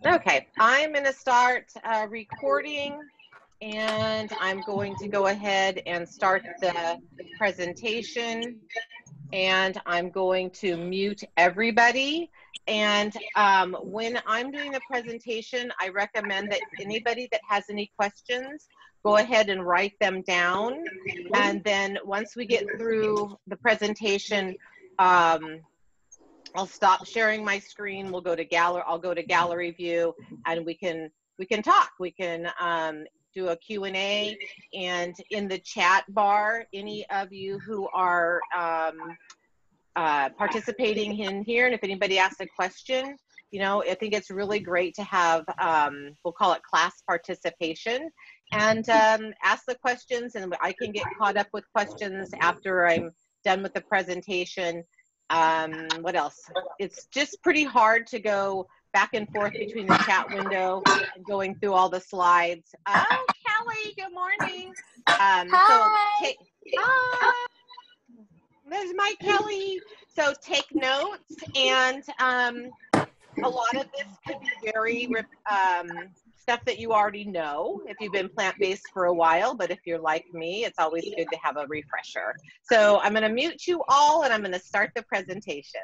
Okay, I'm going to start recording, and I'm going to go ahead and start the presentation, and I'm going to mute everybody. And when I'm doing the presentation, I recommend that anybody that has any questions, go ahead and write them down. And then once we get through the presentation, I'll stop sharing my screen. We'll go to gallery. I'll go to gallery view, and we can talk. We can do a Q&A, and in the chat bar, any of you who are participating in here, and if anybody asks a question, you know, I think it's really great to have, we'll call it class participation, and ask the questions, and I can get caught up with questions after I'm done with the presentation. What else? It's just pretty hard to go back and forth between the chat window and going through all the slides. Oh, Kelly, good morning. Hi. Hi. There's my Kelly. So take notes, and a lot of this could be very stuff that you already know if you've been plant-based for a while, but if you're like me, it's always good to have a refresher. So I'm going to mute you all, and I'm going to start the presentation.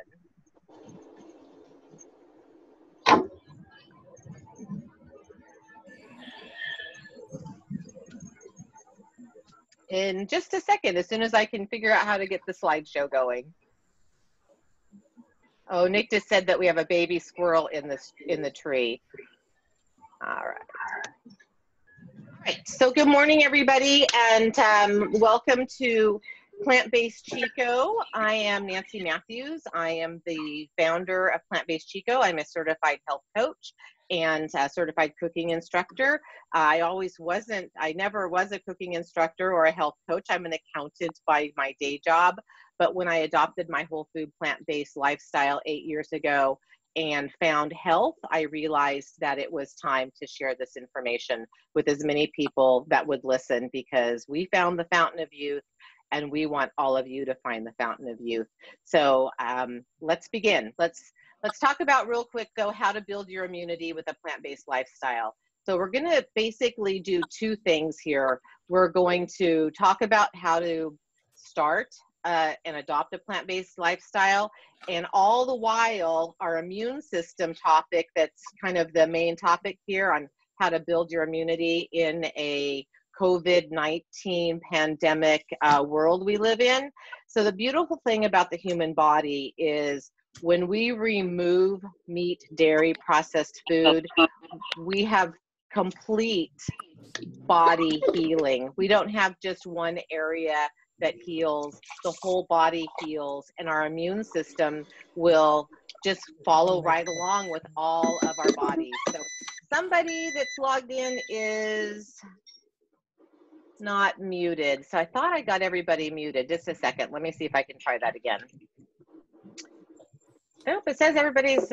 In just a second, as soon as I can figure out how to get the slideshow going. Oh, Nick just said that we have a baby squirrel in the tree. All right. All right, so good morning, everybody, and welcome to Plant-Based Chico. I am Nancy Matthews. I am the founder of Plant-Based Chico. I'm a certified health coach and a certified cooking instructor. I never was a cooking instructor or a health coach. I'm an accountant by my day job, but when I adopted my whole food plant-based lifestyle 8 years ago and found health, I realized that it was time to share this information with as many people that would listen, because we found the fountain of youth, and we want all of you to find the fountain of youth. So let's begin. Let's talk about real quick, though, how to build your immunity with a plant-based lifestyle. So we're going to basically do two things here. We're going to talk about how to start and adopt a plant-based lifestyle, and all the while our immune system topic, that's kind of the main topic here on how to build your immunity in a COVID-19 pandemic world we live in. So the beautiful thing about the human body is when we remove meat, dairy, processed food, we have complete body healing. We don't have just one area that heals, the whole body heals, and our immune system will just follow right along with all of our bodies. So somebody that's logged in is not muted. So I thought I got everybody muted. Just a second. Let me see if I can try that again. Nope, it says everybody's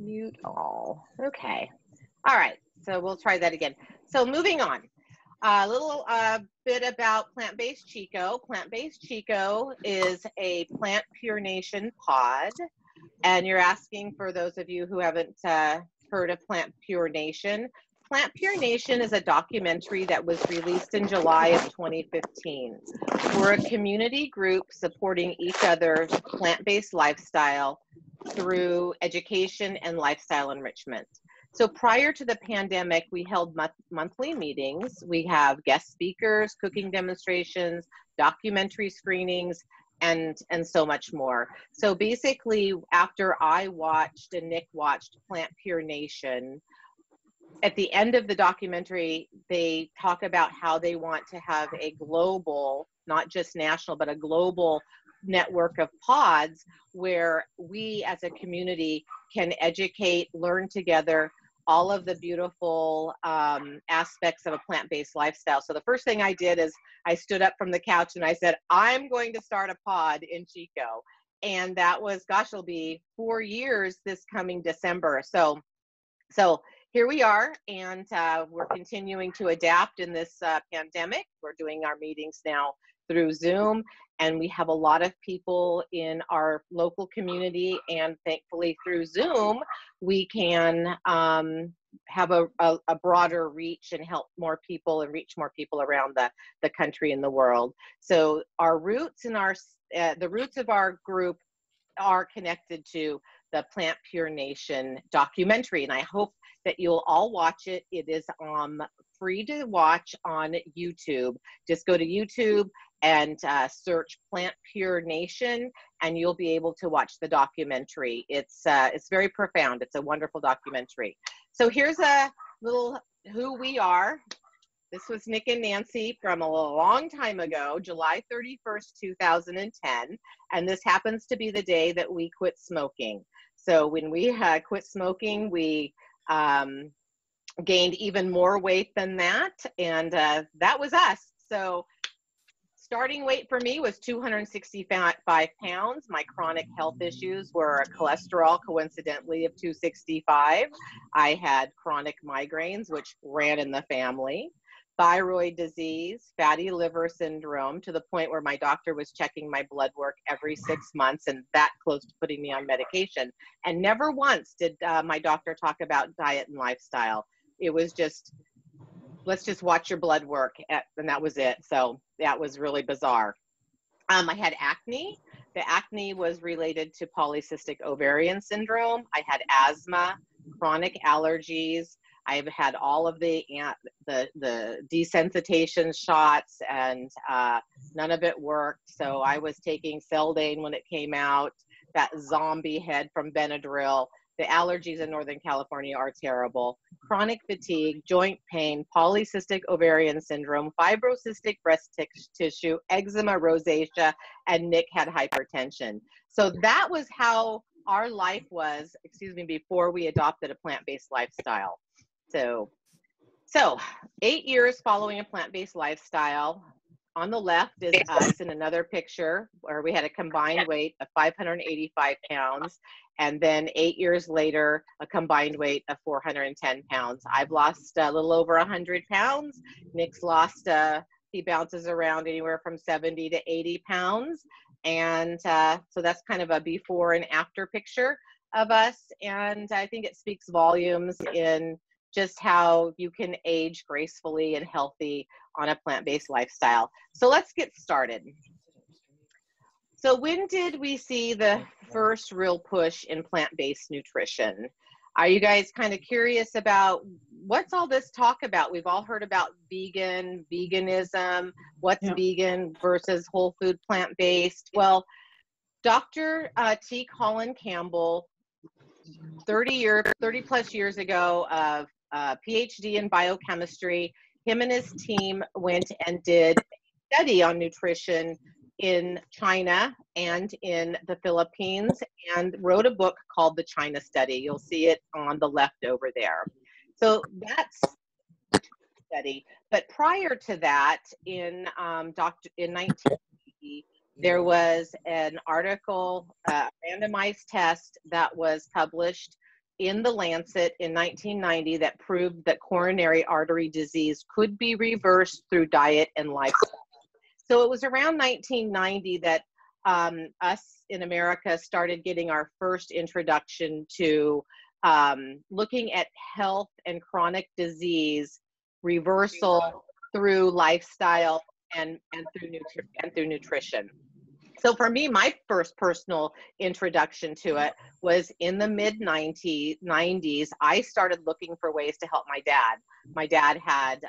mute all. Okay. All right. So we'll try that again. So moving on. A little bit about Plant-Based Chico. Plant-Based Chico is a Plant Pure Nation pod. And you're asking, for those of you who haven't heard of Plant Pure Nation, Plant Pure Nation is a documentary that was released in July of 2015. We're a community group supporting each other's plant-based lifestyle through education and lifestyle enrichment. So prior to the pandemic, we held monthly meetings. We have guest speakers, cooking demonstrations, documentary screenings, and so much more. So basically, after I watched and Nick watched Plant Pure Nation, at the end of the documentary, they talk about how they want to have a global, not just national, but a global network of pods where we as a community can educate, learn together all of the beautiful aspects of a plant-based lifestyle. So the first thing I did is I stood up from the couch and I said, I'm going to start a pod in Chico. And that was, gosh, it'll be 4 years this coming December. So here we are, and we're continuing to adapt in this pandemic. We're doing our meetings now through Zoom, And we have a lot of people in our local community, and thankfully through Zoom, we can have a broader reach and help more people and reach more people around the country and the world. So our roots and the roots of our group are connected to the Plant Pure Nation documentary, and I hope that you'll all watch it. It is free to watch on YouTube. Just go to YouTube and search Plant Pure Nation, and you'll be able to watch the documentary. It's very profound. It's a wonderful documentary. So here's a little who we are. This was Nick and Nancy from a long time ago, July 31st, 2010. And this happens to be the day that we quit smoking. So when we quit smoking, we gained even more weight than that. And that was us. So starting weight for me was 265 pounds. My chronic health issues were a cholesterol, coincidentally, of 265. I had chronic migraines, which ran in the family, thyroid disease, fatty liver syndrome, to the point where my doctor was checking my blood work every 6 months, and that close to putting me on medication. And never once did my doctor talk about diet and lifestyle. It was just, let's just watch your blood work, and that was it. So that was really bizarre. I had acne. The acne was related to polycystic ovarian syndrome. I had asthma, chronic allergies. I've had all of the desensitization shots, and none of it worked. So I was taking Seldane when it came out, that zombie head from Benadryl. The allergies in Northern California are terrible. Chronic fatigue, joint pain, polycystic ovarian syndrome, fibrocystic breast tissue, eczema, rosacea, and Nick had hypertension. So that was how our life was, before we adopted a plant-based lifestyle. So 8 years following a plant-based lifestyle. On the left is us in another picture where we had a combined weight of 585 pounds. And then 8 years later, a combined weight of 410 pounds. I've lost a little over 100 pounds. Nick's lost, he bounces around anywhere from 70 to 80 pounds. And so that's kind of a before and after picture of us. And I think it speaks volumes in just how you can age gracefully and healthy on a plant-based lifestyle. So let's get started. So when did we see the first real push in plant-based nutrition? Are you guys kind of curious about what's all this talk about? We've all heard about veganism, what's vegan versus whole food plant-based. Well, Dr. T. Colin Campbell, 30 plus years ago, of PhD in biochemistry, him and his team went and did a study on nutrition in China and in the Philippines, and wrote a book called The China Study. You'll see it on the left over there. So that's the study. But prior to that, in 1980, there was an article, randomized test that was published in The Lancet in 1990 that proved that coronary artery disease could be reversed through diet and lifestyle. So it was around 1990 that us in America started getting our first introduction to looking at health and chronic disease reversal through lifestyle and through nutrition. So for me, my first personal introduction to it was in the mid-90s. I started looking for ways to help my dad. My dad had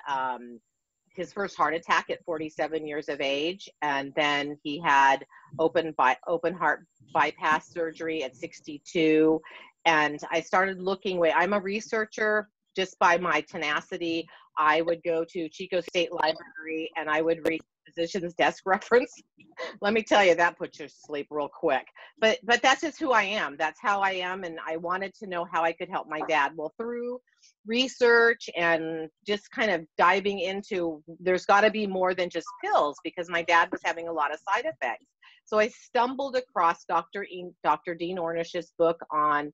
his first heart attack at 47 years of age, and then he had open heart bypass surgery at 62. And I started looking. I'm a researcher. Just by my tenacity, I would go to Chico State Library and I would read physician's desk reference. Let me tell you, that puts you to sleep real quick. But that's just who I am. That's how I am. And I wanted to know how I could help my dad. Well, through research and just kind of diving into, there's got to be more than just pills, because my dad was having a lot of side effects. So I stumbled across Dr. Dean Ornish's book on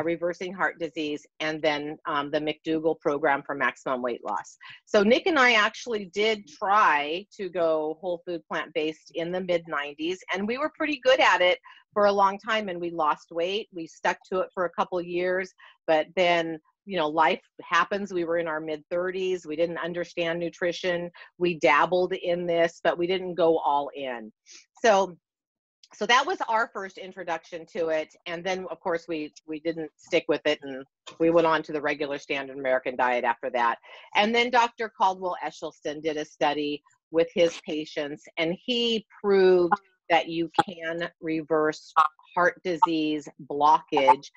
reversing heart disease, and then the McDougall program for maximum weight loss. So Nick and I actually did try to go whole food plant-based in the mid-90s, and we were pretty good at it for a long time, and we lost weight. We stuck to it for a couple years, but then, you know, life happens. We were in our mid-30s. We didn't understand nutrition. We dabbled in this, but we didn't go all in. So that was our first introduction to it. And then, of course, we didn't stick with it, and we went on to the regular standard American diet after that. And then Dr. Caldwell Esselstyn did a study with his patients, and he proved that you can reverse heart disease blockage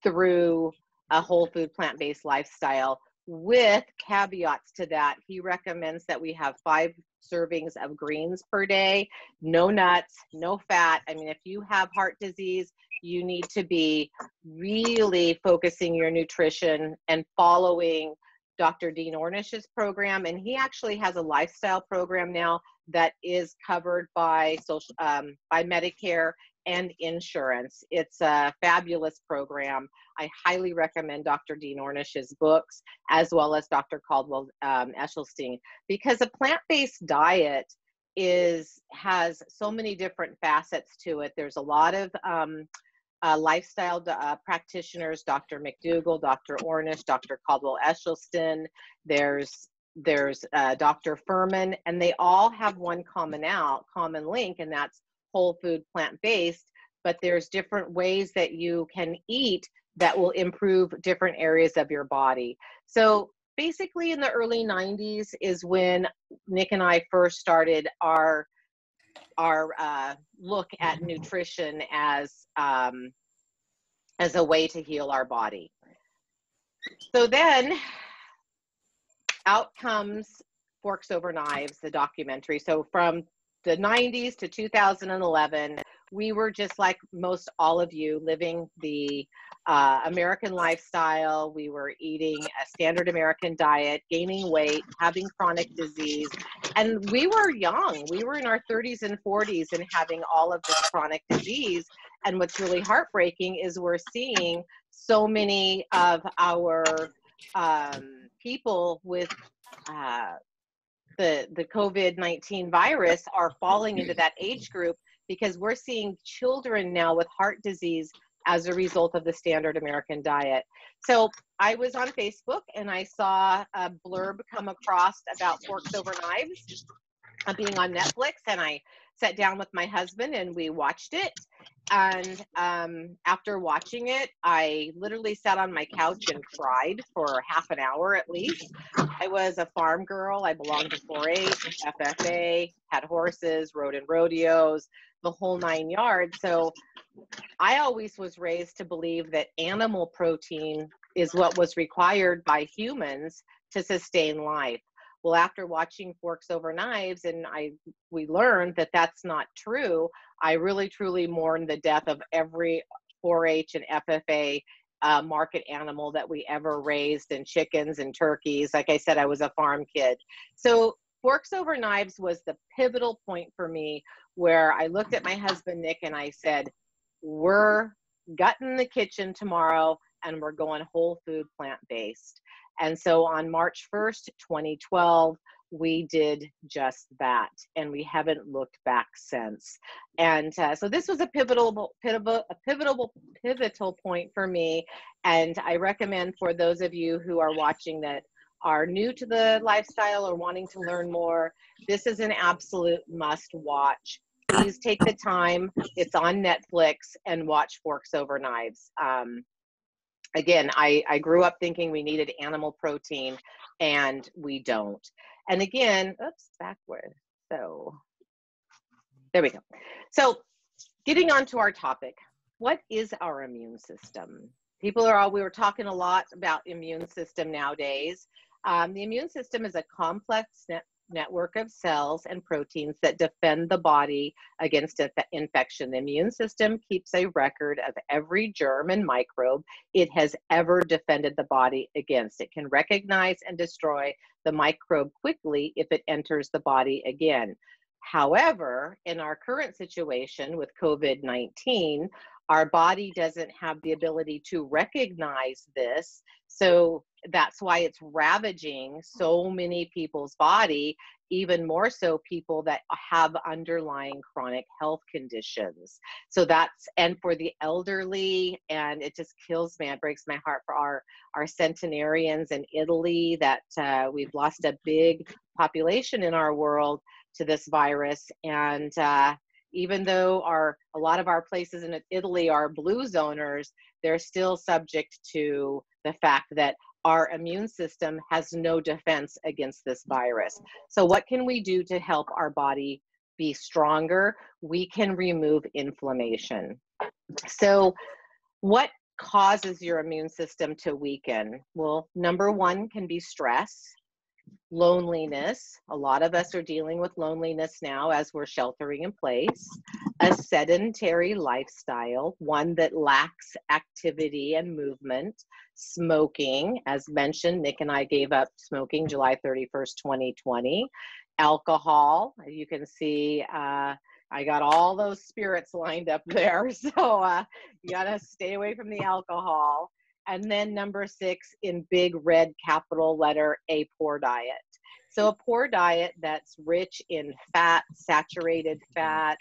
through a whole food plant-based lifestyle. With caveats to that, he recommends that we have 5 servings of greens per day, no nuts, no fat. I mean, if you have heart disease, you need to be really focusing your nutrition and following Dr. Dean Ornish's program. And he actually has a lifestyle program now that is covered by by Medicare and insurance. It's a fabulous program. I highly recommend Dr. Dean Ornish's books, as well as Dr. Caldwell Esselstyn, because a plant-based diet has so many different facets to it. There's a lot of lifestyle practitioners, Dr. McDougall, Dr. Ornish, Dr. Caldwell Esselstyn, there's Dr. Furman, and they all have one common link, and that's whole food plant-based, but there's different ways that you can eat that will improve different areas of your body. So basically in the early 90s is when Nick and I first started our look at nutrition as a way to heal our body. So then out comes Forks Over Knives, the documentary. So from the 90s to 2011, we were just like most all of you, living the American lifestyle. We were eating a standard American diet, gaining weight, having chronic disease. And we were young. We were in our 30s and 40s and having all of this chronic disease. And what's really heartbreaking is we're seeing so many of our people with the COVID-19 virus are falling into that age group, because we're seeing children now with heart disease as a result of the standard American diet. So I was on Facebook and I saw a blurb come across about Forks Over Knives being on Netflix, and I sat down with my husband and we watched it. And after watching it, I literally sat on my couch and cried for half an hour at least. I was a farm girl. I belonged to 4-H, FFA, had horses, rode in rodeos, the whole 9 yards. So I always was raised to believe that animal protein is what was required by humans to sustain life. Well, after watching Forks Over Knives, and we learned that that's not true, I really truly mourn the death of every 4-H and FFA market animal that we ever raised, and chickens and turkeys. Like I said, I was a farm kid. So Forks Over Knives was the pivotal point for me, where I looked at my husband, Nick, and I said, we're gutting the kitchen tomorrow and we're going whole food plant-based. And so on March 1st, 2012, we did just that, and we haven't looked back since. And so this was a pivotal point for me. And I recommend for those of you who are watching that are new to the lifestyle or wanting to learn more, this is an absolute must watch. Please take the time. It's on Netflix, and watch Forks Over Knives. Again, I grew up thinking we needed animal protein, and we don't. And again, oops, backward. So there we go. So getting on to our topic, what is our immune system? We were talking a lot about immune system nowadays. The immune system is a complex network of cells and proteins that defend the body against infection. The immune system keeps a record of every germ and microbe it has ever defended the body against. It can recognize and destroy the microbe quickly if it enters the body again. However, in our current situation with COVID-19, our body doesn't have the ability to recognize this. So that's why it's ravaging so many people's body, even more so people that have underlying chronic health conditions. So that's, and for the elderly, and it just kills me, it breaks my heart for our centenarians in Italy that we've lost a big population in our world to this virus. And even though a lot of our places in Italy are blue zoners, they're still subject to the fact that our immune system has no defense against this virus. So what can we do to help our body be stronger? We can remove inflammation. So what causes your immune system to weaken? Well, number one can be stress. Loneliness. A lot of us are dealing with loneliness now as we're sheltering in place. A sedentary lifestyle, one that lacks activity and movement. Smoking, as mentioned, Nick and I gave up smoking July 31st, 2020. Alcohol, you can see I got all those spirits lined up there. So you gotta stay away from the alcohol. And then number 6 in big red capital letter, a poor diet. So a poor diet that's rich in fat, saturated fat,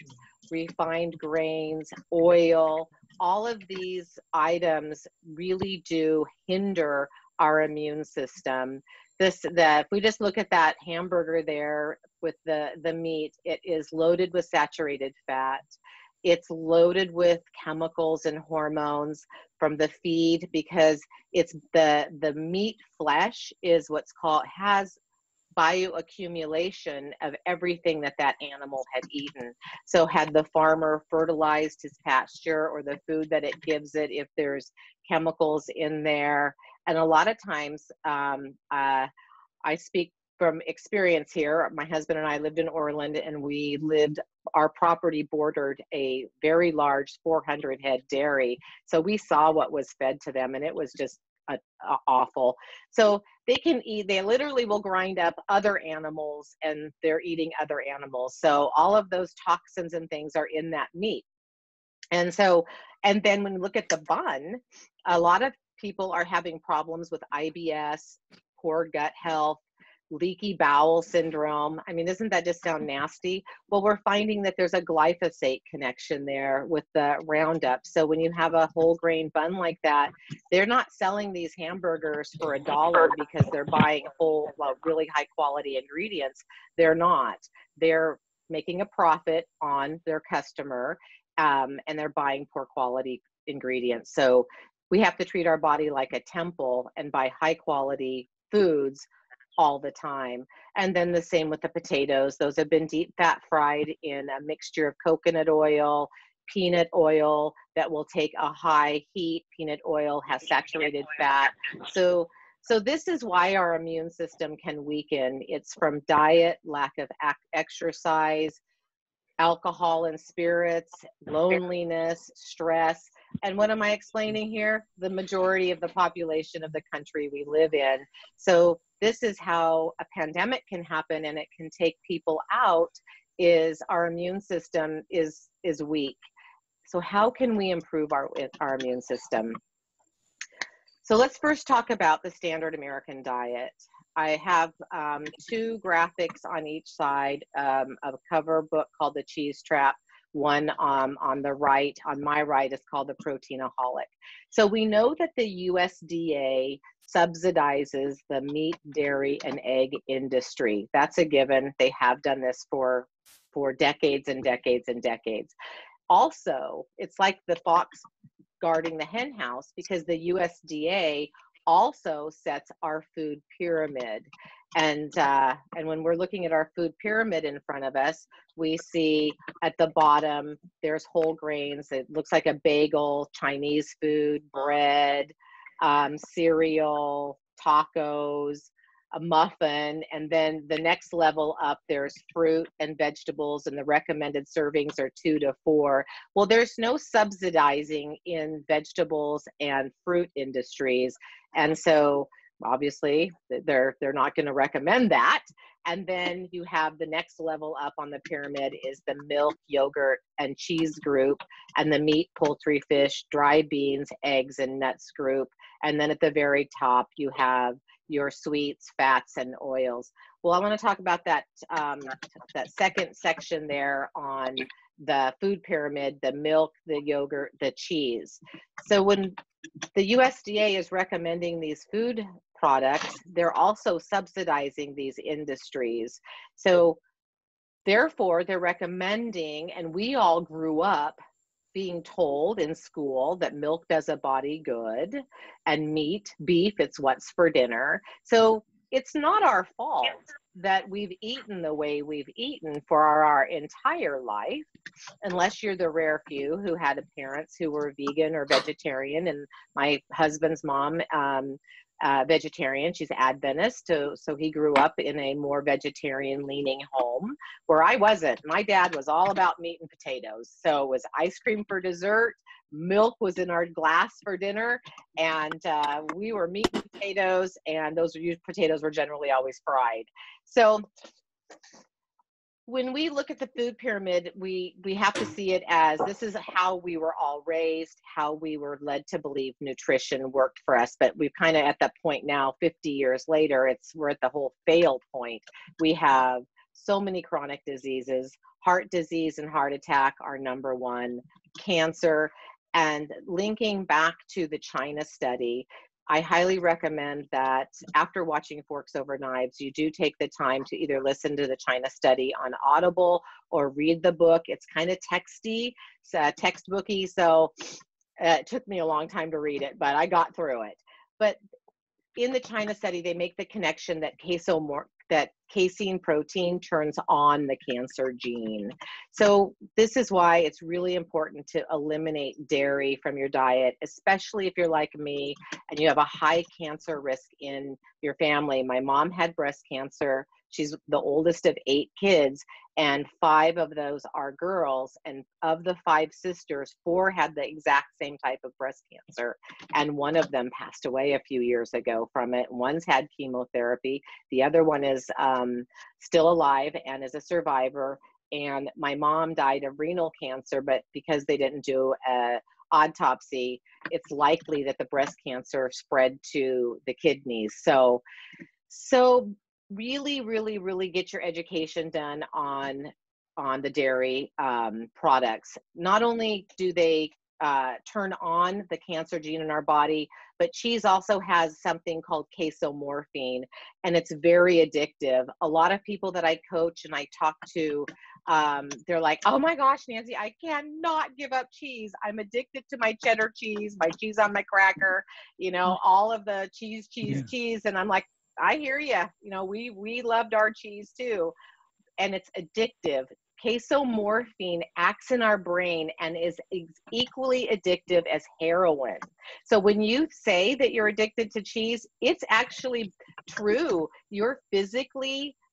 refined grains, oil, all of these items really do hinder our immune system. If we just look at that hamburger there with the meat, it is loaded with saturated fat. It's loaded with chemicals and hormones from the feed, because it's the meat flesh is what's called, has bioaccumulation of everything that animal had eaten. So had the farmer fertilized his pasture or the food that it gives it, if there's chemicals in there. And a lot of times, I speak from experience here. My husband and I lived in Orland, and our property bordered a very large 400 head dairy. So we saw what was fed to them, and it was just awful. So they literally will grind up other animals, and they're eating other animals. So all of those toxins and things are in that meat. And then when you look at the bun, a lot of people are having problems with IBS, poor gut health, leaky bowel syndrome. I mean, doesn't that just sound nasty? Well, we're finding that there's a glyphosate connection there with the Roundup. So when you have a whole grain bun like that, they're not selling these hamburgers for $1 because they're buying whole, really high quality ingredients. They're not. They're making a profit on their customer, and they're buying poor quality ingredients. So we have to treat our body like a temple and buy high quality foods all the time. And then the same with the potatoes. Those have been deep fat fried in a mixture of coconut oil, peanut oil that will take a high heat. Peanut oil has saturated fat. So this is why our immune system can weaken. It's from diet, lack of exercise, alcohol and spirits, loneliness, stress. And what am I explaining here? The majority of the population of the country we live in. So this is how a pandemic can happen, and it can take people out, is our immune system is weak. So how can we improve our immune system? So let's first talk about the standard American diet. I have 2 graphics on each side of a cover book called The Cheese Trap. One on the right, on my right, is called The Proteinaholic. So we know that the USDA subsidizes the meat, dairy, and egg industry. That's a given. They have done this for decades and decades and decades. Also, it's like the fox guarding the hen house, because the USDA also sets our food pyramid. And when we're looking at our food pyramid in front of us, we see at the bottom, there's whole grains. It looks like a bagel, Chinese food, bread, cereal, tacos, a muffin, and then the next level up, there's fruit and vegetables, and the recommended servings are 2 to 4. Well, there's no subsidizing in vegetables and fruit industries. And so obviously they're not going to recommend that. And then you have the next level up on the pyramid is the milk, yogurt, and cheese group, and the meat, poultry, fish, dry beans, eggs, and nuts group. And then at the very top, you have your sweets, fats, and oils. Well, I want to talk about that, that second section there on the food pyramid, the milk, the yogurt, the cheese. So when the USDA is recommending these food products, they're also subsidizing these industries. So therefore, they're recommending, and we all grew up being told in school that milk does a body good, and meat, beef, it's what's for dinner. So it's not our fault that we've eaten the way we've eaten for our entire life, unless you're the rare few who had parents who were vegan or vegetarian. And my husband's mom, vegetarian, she's Adventist, so he grew up in a more vegetarian leaning home, where I wasn't. My dad was all about meat and potatoes. So it was ice cream for dessert, milk was in our glass for dinner, and we were meat and potatoes, and those potatoes were generally always fried. So when we look at the food pyramid, we have to see it as this is how we were all raised, how we were led to believe nutrition worked for us. But we've kind of at that point now, 50 years later, we're at the whole failed point. We have so many chronic diseases. Heart disease and heart attack are number one, cancer. And linking back to the China study, I highly recommend that after watching Forks Over Knives, you do take the time to either listen to the China study on Audible or read the book. It's kind of texty, textbooky, so it took me a long time to read it, but I got through it. But in the China study, they make the connection that casein protein turns on the cancer gene. So this is why it's really important to eliminate dairy from your diet, especially if you're like me and you have a high cancer risk in your family. My mom had breast cancer. She's the oldest of 8 kids, and 5 of those are girls. And of the 5 sisters, 4 had the exact same type of breast cancer. And one of them passed away a few years ago from it. One's had chemotherapy. The other one is still alive and is a survivor. And my mom died of renal cancer, but because they didn't do an autopsy, it's likely that the breast cancer spread to the kidneys. So really, really, really get your education done on the dairy products. Not only do they turn on the cancer gene in our body, but cheese also has something called casomorphine, and it's very addictive. A lot of people that I coach and I talk to, they're like, oh my gosh, Nancy, I cannot give up cheese. I'm addicted to my cheddar cheese, my cheese on my cracker, all of the cheese. And I'm like, I hear you. We loved our cheese too, and it's addictive. Casomorphine acts in our brain and is equally addictive as heroin. So when you say that you're addicted to cheese, it's actually true. You're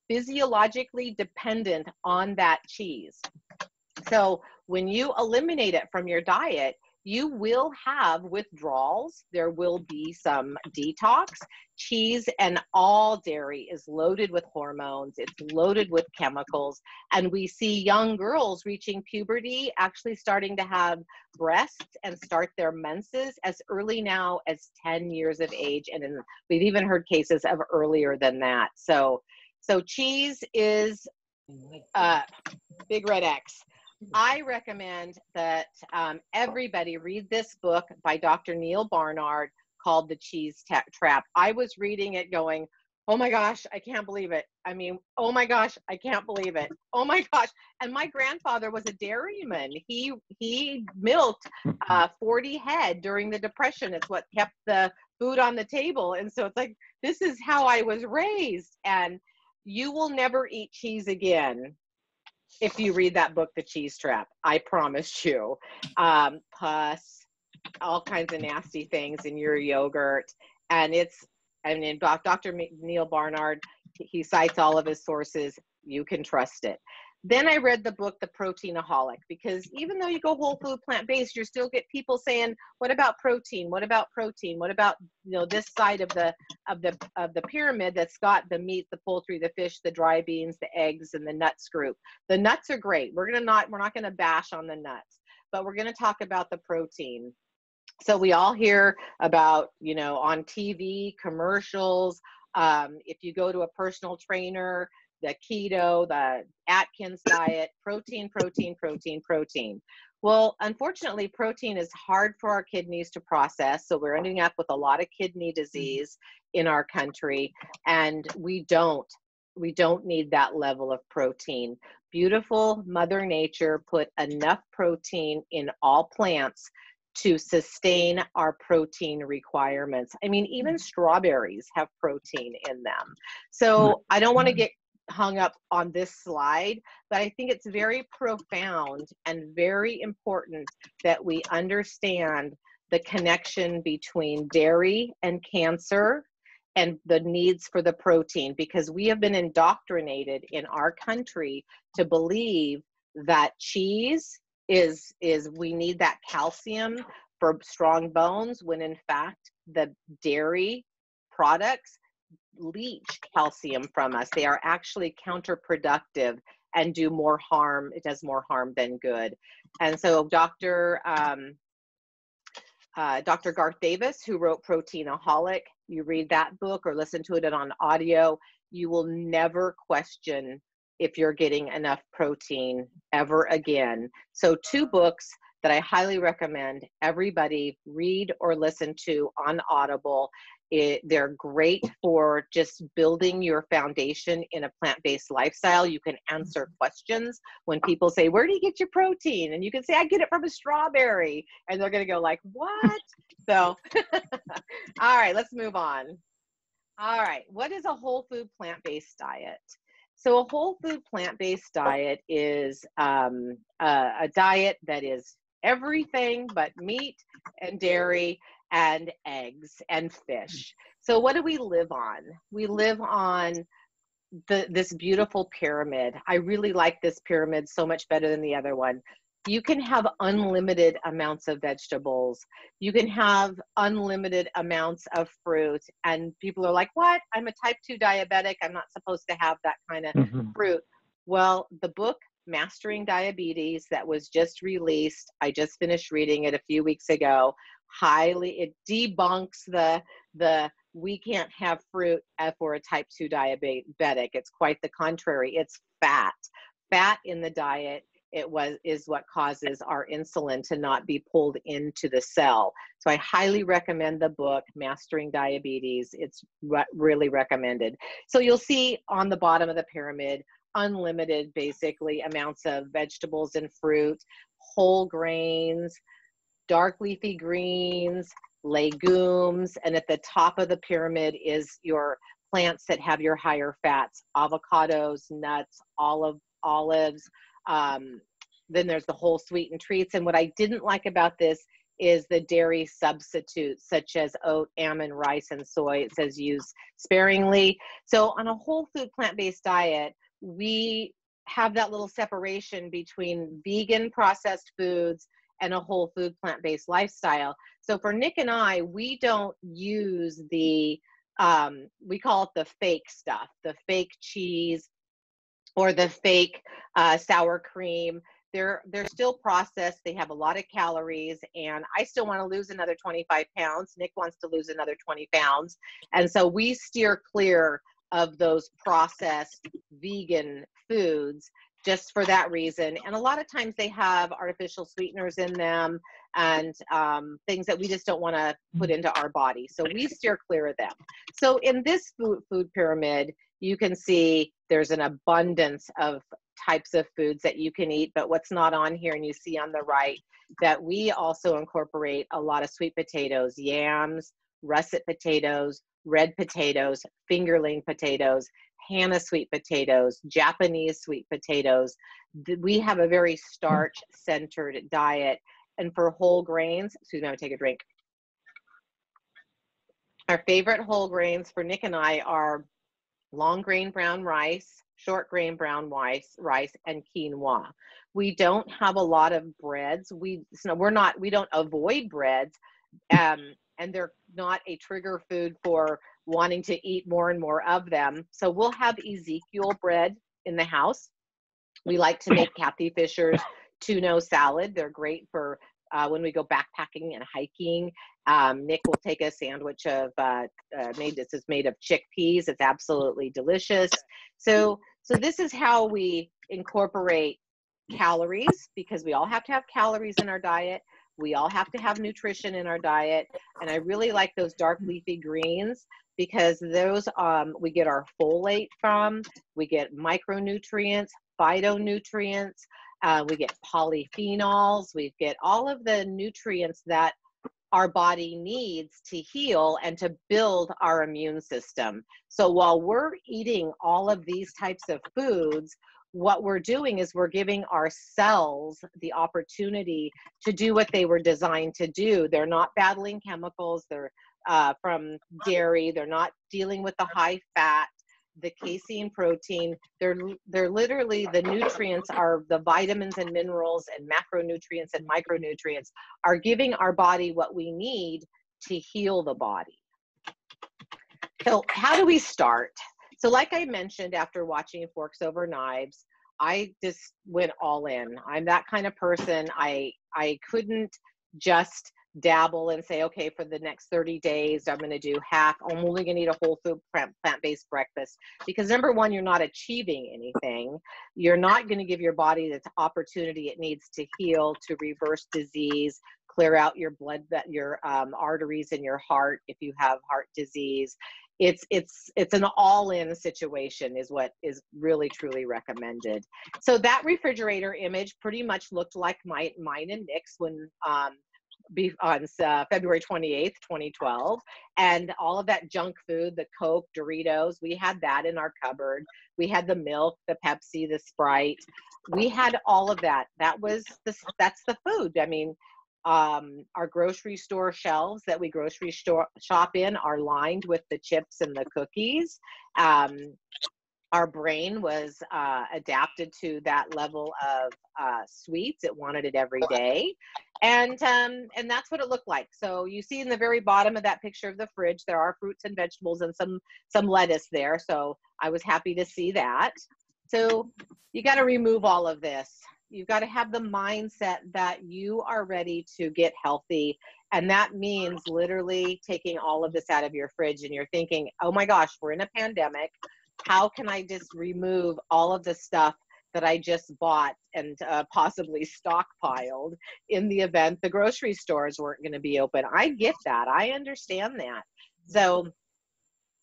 physiologically dependent on that cheese. So when you eliminate it from your diet, you will have withdrawals. There will be some detox. Cheese and all dairy is loaded with hormones. It's loaded with chemicals. And we see young girls reaching puberty actually starting to have breasts and start their menses as early now as 10 years of age. And we've even heard cases of earlier than that. So cheese is big red X. I recommend that everybody read this book by Dr. Neil Barnard called The Cheese Trap. I was reading it going, oh my gosh, I can't believe it. I mean, oh my gosh, I can't believe it. Oh my gosh. And my grandfather was a dairyman. He milked 40 head during the Depression. It's what kept the food on the table. And so it's like, this is how I was raised. And you will never eat cheese again if you read that book, The Cheese Trap. I promise you. Pus, all kinds of nasty things in your yogurt. And Dr. Neil Barnard, he cites all of his sources. You can trust it. Then I read the book, The Proteinaholic, because even though you go whole food plant-based, you still get people saying, what about protein? What about protein? What about, this side of the pyramid that's got the meat, the poultry, the fish, the dry beans, the eggs, and the nuts group. The nuts are great. We're not going to bash on the nuts, but we're going to talk about the protein. So we all hear about, on TV, commercials, if you go to a personal trainer, the keto, the Atkins diet, protein, protein, protein, protein. Well, unfortunately, protein is hard for our kidneys to process. So we're ending up with a lot of kidney disease in our country, and we don't need that level of protein. Beautiful Mother Nature put enough protein in all plants to sustain our protein requirements. I mean, even strawberries have protein in them. So I don't want to get hung up on this slide, but I think it's very profound and very important that we understand the connection between dairy and cancer and the needs for the protein, because we have been indoctrinated in our country to believe that cheese is we need that calcium for strong bones, when in fact the dairy products leach calcium from us. They are actually counterproductive and do more harm. It does more harm than good. And so Dr. Garth Davis, who wrote Proteinaholic, you read that book or listen to it on audio, you will never question if you're getting enough protein ever again. So 2 books that I highly recommend everybody read or listen to on Audible. They're great for just building your foundation in a plant-based lifestyle. You can answer questions when people say, where do you get your protein? And you can say, I get it from a strawberry. And they're going to go like, what? So, all right, let's move on. All right, what is a whole food plant-based diet? So a whole food plant-based diet is a diet that is everything but meat and dairy and eggs and fish. So what do we live on? We live on this beautiful pyramid. I really like this pyramid so much better than the other one. You can have unlimited amounts of vegetables. You can have unlimited amounts of fruit. And people are like, what? I'm a type 2 diabetic. I'm not supposed to have that kind of fruit. Well, the book, Mastering Diabetes, that was just released, I just finished reading it a few weeks ago, it debunks the we can't have fruit for a type 2 diabetic. It's quite the contrary. It's fat in the diet. Is what causes our insulin to not be pulled into the cell. So I highly recommend the book, Mastering Diabetes. It's really recommended. So you'll see on the bottom of the pyramid, unlimited basically amounts of vegetables and fruit, whole grains, dark leafy greens, legumes, and at the top of the pyramid is your plants that have your higher fats, avocados, nuts, olives. Then there's the whole sweetened treats. And what I didn't like about this is the dairy substitutes such as oat, almond, rice, and soy. It says use sparingly. So on a whole food plant-based diet, we have that little separation between vegan processed foods and a whole food plant-based lifestyle. So for Nick and I, we don't use the, we call it the fake stuff, the fake cheese or the fake sour cream. They're still processed. They have a lot of calories, and I still want to lose another 25 pounds. Nick wants to lose another 20 pounds. And so we steer clear of those processed vegan foods just for that reason. And a lot of times they have artificial sweeteners in them and things that we just don't want to put into our body. So we steer clear of them. So in this food pyramid, you can see there's an abundance of types of foods that you can eat, but what's not on here, and you see on the right, that we also incorporate a lot of sweet potatoes, yams, russet potatoes, red potatoes, fingerling potatoes, Hannah sweet potatoes, Japanese sweet potatoes. We have a very starch-centered diet. And for whole grains, excuse me, I'm gonna take a drink. Our favorite whole grains for Nick and I are long grain brown rice, short grain brown rice, and quinoa. We don't have a lot of breads. We don't avoid breads, and they're not a trigger food for wanting to eat more and more of them. So we'll have Ezekiel bread in the house. We like to make Kathy Fisher's tuna salad. They're great for when we go backpacking and hiking. Nick will take a sandwich of this is made of chickpeas. It's absolutely delicious. So this is how we incorporate calories, because we all have to have calories in our diet. We all have to have nutrition in our diet. And I really like those dark leafy greens, because those we get our folate from, we get micronutrients, phytonutrients, we get polyphenols, we get all of the nutrients that our body needs to heal and to build our immune system. So while we're eating all of these types of foods, what we're doing is we're giving our cells the opportunity to do what they were designed to do. They're not battling chemicals. They're from dairy. They're not dealing with the high fat, the casein protein. They're literally, the nutrients are the vitamins and minerals and macronutrients and micronutrients are giving our body what we need to heal the body. So how do we start? So like I mentioned, after watching Forks Over Knives, I just went all in. I'm that kind of person. I couldn't just dabble and say, okay, for the next 30 days, I'm going to do half. I'm only going to eat a whole food plant-based breakfast, because number one, you're not achieving anything. You're not going to give your body the opportunity it needs to heal, to reverse disease, clear out your blood, your arteries in your heart if you have heart disease. It's an all-in situation is what is really truly recommended. So that refrigerator image pretty much looked like mine and Nick's when on February 28th, 2012, and all of that junk food, the Coke, Doritos, we had that in our cupboard. We had the milk, the Pepsi, the Sprite. We had all of that. That's the food. I mean, our grocery store shelves that we grocery shop in are lined with the chips and the cookies. Our brain was adapted to that level of sweets. It wanted it every day. And that's what it looked like. So you see in the very bottom of that picture of the fridge, there are fruits and vegetables and some lettuce there. So I was happy to see that. So you got to remove all of this. You've got to have the mindset that you are ready to get healthy. And that means literally taking all of this out of your fridge, and you're thinking, oh my gosh, we're in a pandemic. How can I just remove all of the stuff that I just bought and possibly stockpiled in the event the grocery stores weren't going to be open? I get that. I understand that. So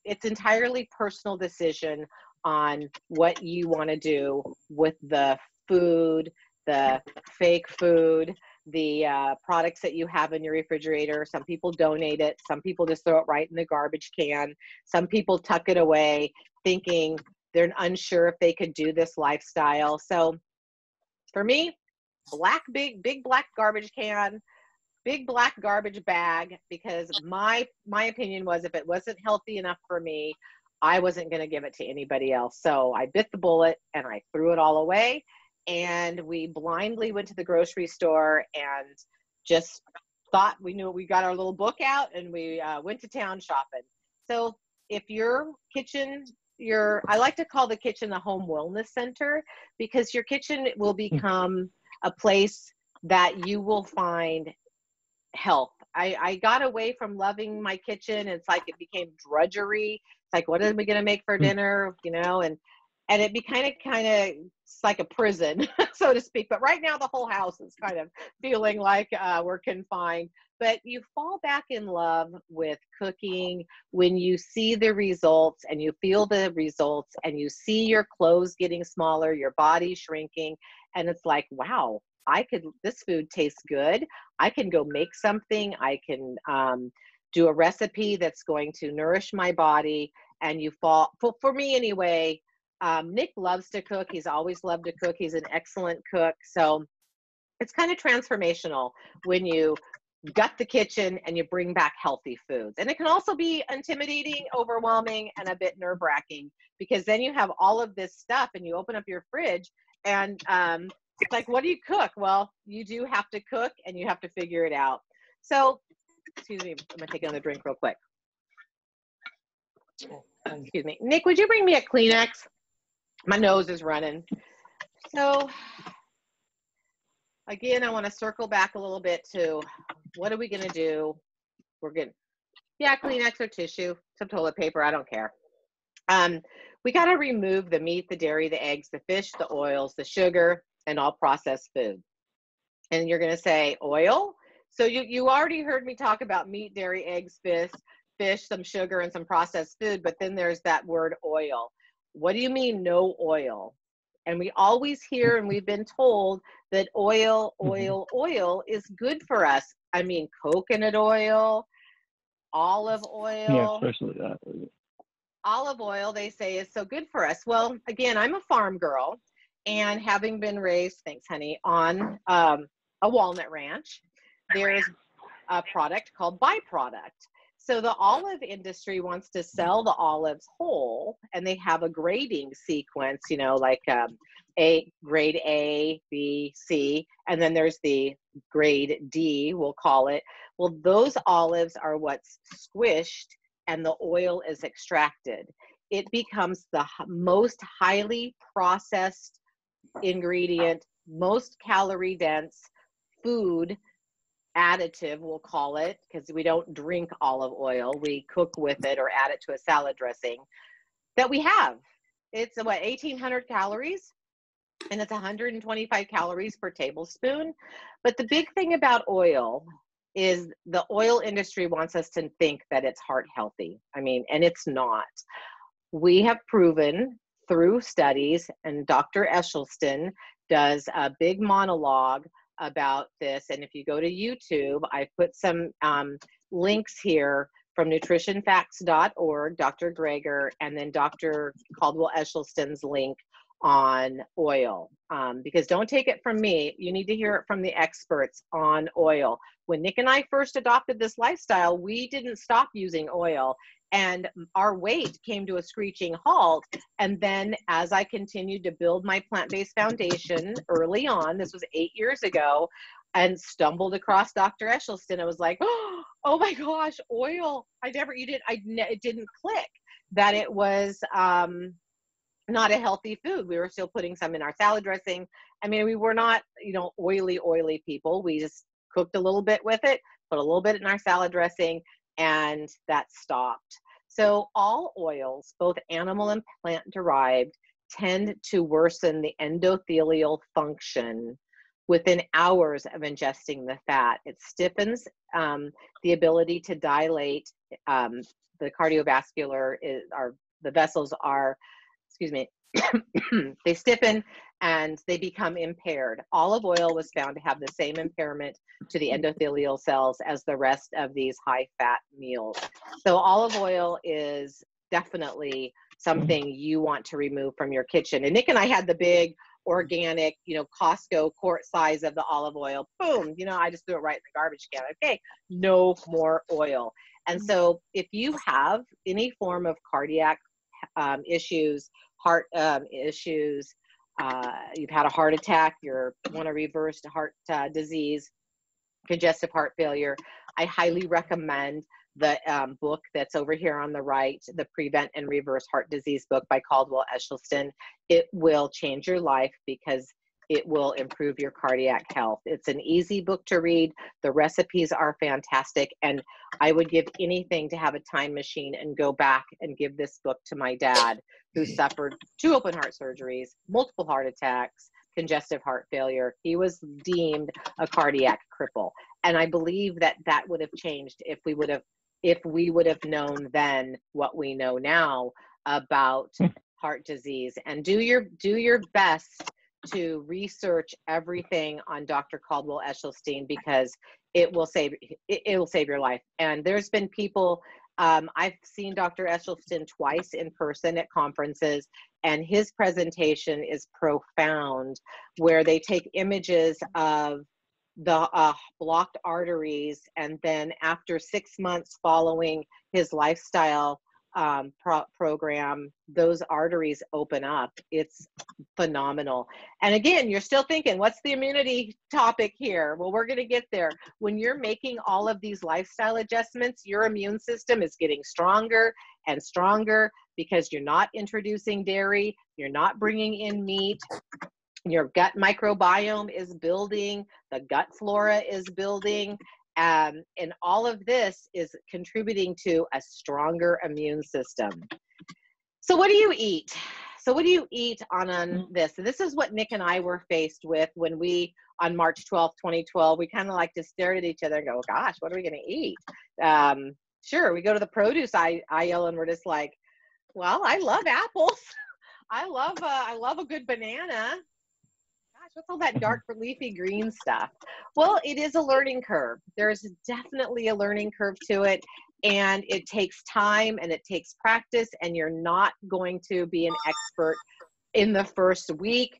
it's entirely personal decision on what you want to do with the food, the fake food, the products that you have in your refrigerator. Some people donate it. Some people just throw it right in the garbage can. Some people tuck it away thinking they're unsure if they could do this lifestyle. So for me, big black garbage can, big black garbage bag, because my opinion was if it wasn't healthy enough for me, I wasn't going to give it to anybody else. So I bit the bullet and I threw it all away. And we blindly went to the grocery store and just thought we knew. We got our little book out and we went to town shopping. So if your kitchen, I like to call the kitchen the home wellness center, because your kitchen will become a place that you will find health. I got away from loving my kitchen. It's like it became drudgery. It's like, what are we going to make for dinner? You know, and it became kind of it's like a prison, so to speak. But right now the whole house is kind of feeling like we're confined. But you fall back in love with cooking when you see the results and you feel the results and you see your clothes getting smaller, your body shrinking. And it's like, wow, this food tastes good. I can go make something. I can do a recipe that's going to nourish my body. And you fall, for me anyway, Nick loves to cook. He's always loved to cook. He's an excellent cook. So it's kind of transformational when you gut the kitchen and you bring back healthy foods. And it can also be intimidating, overwhelming, and a bit nerve-wracking, because then you have all of this stuff and you open up your fridge and it's like, what do you cook? Well, you do have to cook and you have to figure it out. So, excuse me, I'm gonna take another drink real quick. Excuse me. Nick, would you bring me a Kleenex? My nose is running. So, again, I want to circle back a little bit to what are we going to do? We're going to, yeah, Kleenex or tissue, some toilet paper, I don't care. We got to remove the meat, the dairy, the eggs, the fish, the oils, the sugar, and all processed food. And you're going to say, oil? So you already heard me talk about meat, dairy, eggs, fish, some sugar, and some processed food, but then there's that word oil. What do you mean no oil? And we always hear, and we've been told that oil is good for us. I mean, coconut oil, olive oil. Yeah, especially that. Olive oil, they say, is so good for us. Well, again, I'm a farm girl, and having been raised, thanks, honey, on a walnut ranch, there's a product called byproduct. So the olive industry wants to sell the olives whole, and they have a grading sequence, you know, like grade A, B, C, and then there's the grade D, we'll call it. Well, those olives are what's squished and the oil is extracted. It becomes the most highly processed ingredient, most calorie dense food additive, we'll call it, because we don't drink olive oil. We cook with it or add it to a salad dressing that we have. It's what, 1,800 calories, and it's 125 calories per tablespoon. But the big thing about oil is the oil industry wants us to think that it's heart healthy. I mean, and it's not. We have proven through studies, and Dr. Esselstyn does a big monologue about this. And if you go to YouTube, I put some links here from nutritionfacts.org, Dr. Greger, and then Dr. Caldwell Esselstyn's link on oil. Because don't take it from me, you need to hear it from the experts on oil. When Nick and I first adopted this lifestyle, we didn't stop using oil, and our weight came to a screeching halt. And then as I continued to build my plant-based foundation early on, this was 8 years ago, and stumbled across Dr. Esselstyn, I was like, oh my gosh, oil. It didn't click that it was not a healthy food. We were still putting some in our salad dressing. I mean, we were not, you know, oily people. We just cooked a little bit with it, put a little bit in our salad dressing, and that stopped. So all oils, both animal and plant derived, tend to worsen the endothelial function within hours of ingesting the fat. It stiffens the ability to dilate. The cardiovascular the vessels are, excuse me, they stiffen and they become impaired. Olive oil was found to have the same impairment to the endothelial cells as the rest of these high-fat meals. So olive oil is definitely something you want to remove from your kitchen. And Nick and I had the big organic, you know, Costco quart size of the olive oil. Boom, you know, I just threw it right in the garbage can. Okay, no more oil. And so if you have any form of cardiac issues, heart issues, you've had a heart attack, you want to reverse heart disease, congestive heart failure, I highly recommend the book that's over here on the right, the Prevent and Reverse Heart Disease book by Caldwell Esselstyn. It will change your life because it will improve your cardiac health. It's an easy book to read. The recipes are fantastic. And I would give anything to have a time machine and go back and give this book to my dad, who suffered 2 open heart surgeries, multiple heart attacks, congestive heart failure. He was deemed a cardiac cripple. And I believe that that would have changed if we would have known then what we know now about heart disease. And do your best to research everything on Dr. Caldwell Esselstyn, because it will save your life. And there's been people, I've seen Dr. Esselstyn twice in person at conferences, and his presentation is profound, where they take images of the blocked arteries. And then after 6 months following his lifestyle program, those arteries open up. It's phenomenal. And again, you're still thinking, what's the immunity topic here? Well, we're going to get there. When you're making all of these lifestyle adjustments, your immune system is getting stronger and stronger because you're not introducing dairy, you're not bringing in meat, your gut microbiome is building, the gut flora is building, and all of this is contributing to a stronger immune system. So what do you eat? So what do you eat on this? And this is what Nick and I were faced with when we, on March 12th, 2012, we kind of like to stare at each other and go, gosh, what are we going to eat? Sure, we go to the produce aisle and we're just like, well, I love apples. I love a good banana. Gosh, what's all that dark leafy green stuff? Well, it is a learning curve. There's definitely a learning curve to it, and it takes time and it takes practice, and you're not going to be an expert in the first week,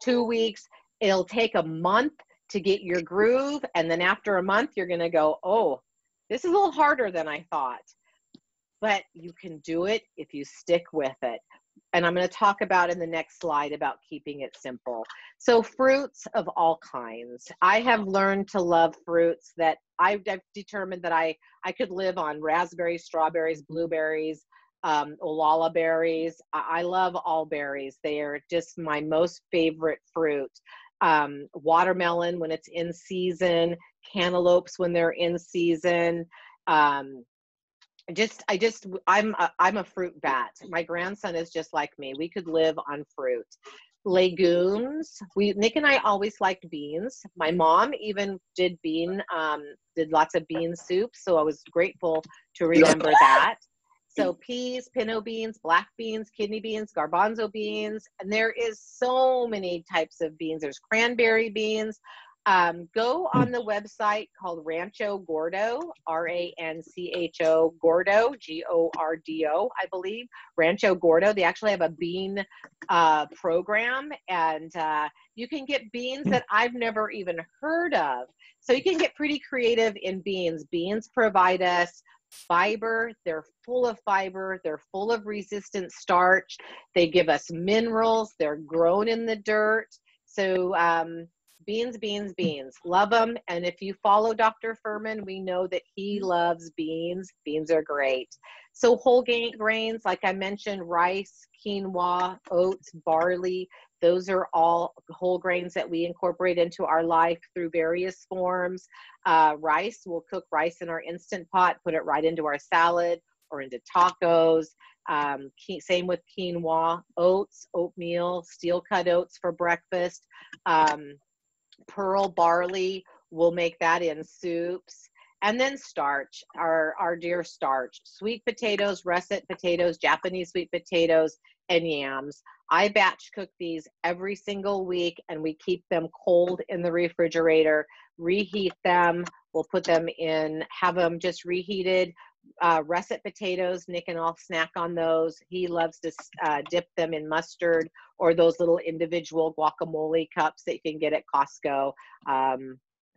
2 weeks. It'll take a month to get your groove, and then after a month, you're going to go, oh, this is a little harder than I thought. But you can do it if you stick with it. And I'm going to talk about in the next slide about keeping it simple. So fruits of all kinds. I have learned to love fruits that I've determined that I could live on: raspberries, strawberries, blueberries, olala berries. I love all berries. They are just my most favorite fruit. Watermelon when it's in season, cantaloupes when they're in season. I'm a fruit bat. My grandson is just like me. We could live on fruit. Legumes. Nick and I always liked beans. My mom even did lots of bean soup. So I was grateful to remember that. So peas, pinto beans, black beans, kidney beans, garbanzo beans, and there is so many types of beans. There's cranberry beans. Go on the website called Rancho Gordo, R-A-N-C-H-O, Gordo, G-O-R-D-O, I believe, Rancho Gordo. They actually have a bean program, and you can get beans that I've never even heard of. So you can get pretty creative in beans. Beans provide us fiber. They're full of fiber. They're full of resistant starch. They give us minerals. They're grown in the dirt. So beans, beans, beans. Love them. And if you follow Dr. Furman, we know that he loves beans. Beans are great. So whole grains, like I mentioned, rice, quinoa, oats, barley, those are all whole grains that we incorporate into our life through various forms. Rice, we'll cook rice in our Instant Pot, put it right into our salad or into tacos. Same with quinoa. Oats, oatmeal, steel cut oats for breakfast. Pearl barley, we'll make that in soups. And then starch, our dear starch, sweet potatoes, russet potatoes, Japanese sweet potatoes, and yams. I batch cook these every single week, and we keep them cold in the refrigerator, reheat them. We'll put them in, have them just reheated. Russet potatoes, Nick and I'll snack on those. He loves to dip them in mustard or those little individual guacamole cups that you can get at Costco. I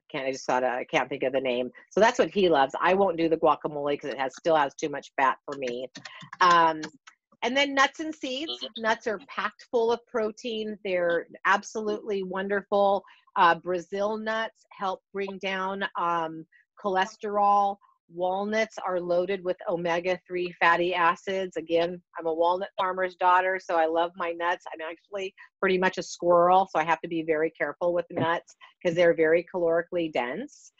can't think of the name. So that's what he loves. I won't do the guacamole because it still has too much fat for me. And then nuts and seeds. Nuts are packed full of protein. They're absolutely wonderful. Brazil nuts help bring down cholesterol. Walnuts are loaded with omega-3 fatty acids. Again, I'm a walnut farmer's daughter, so I love my nuts. I'm actually pretty much a squirrel, so I have to be very careful with nuts because they're very calorically dense.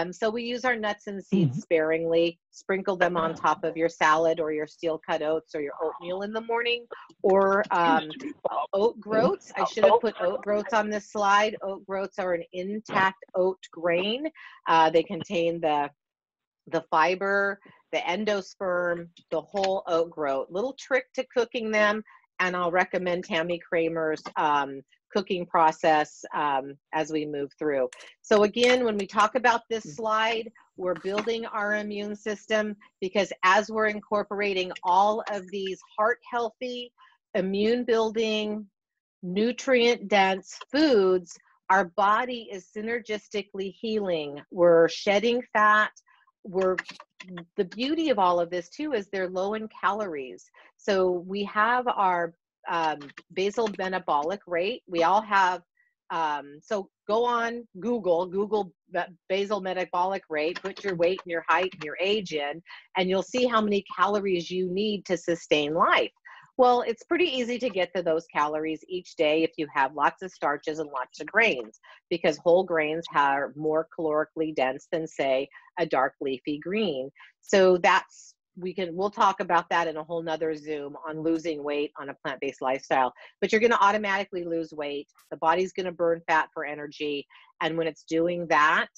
So we use our nuts and seeds sparingly. Sprinkle them on top of your salad or your steel cut oats or your oatmeal in the morning, or oat groats. I should have put oat groats on this slide. Oat groats are an intact oat grain. They contain the fiber, the endosperm, the whole oat groat. Little trick to cooking them, and I'll recommend Tammy Kramer's cooking process as we move through. So again, when we talk about this slide, we're building our immune system because as we're incorporating all of these heart-healthy, immune-building, nutrient-dense foods, Our body is synergistically healing. We're shedding fat. The beauty of all of this too is they're low in calories. So we have our basal metabolic rate. We all have, so go on Google basal metabolic rate, put your weight and your height and your age in, and you'll see how many calories you need to sustain life. Well, it's pretty easy to get to those calories each day if you have lots of starches and lots of grains, because whole grains are more calorically dense than, say, a dark leafy green. So we'll talk about that in a whole nother Zoom on losing weight on a plant-based lifestyle. But you're going to automatically lose weight. The body's going to burn fat for energy. And when it's doing that,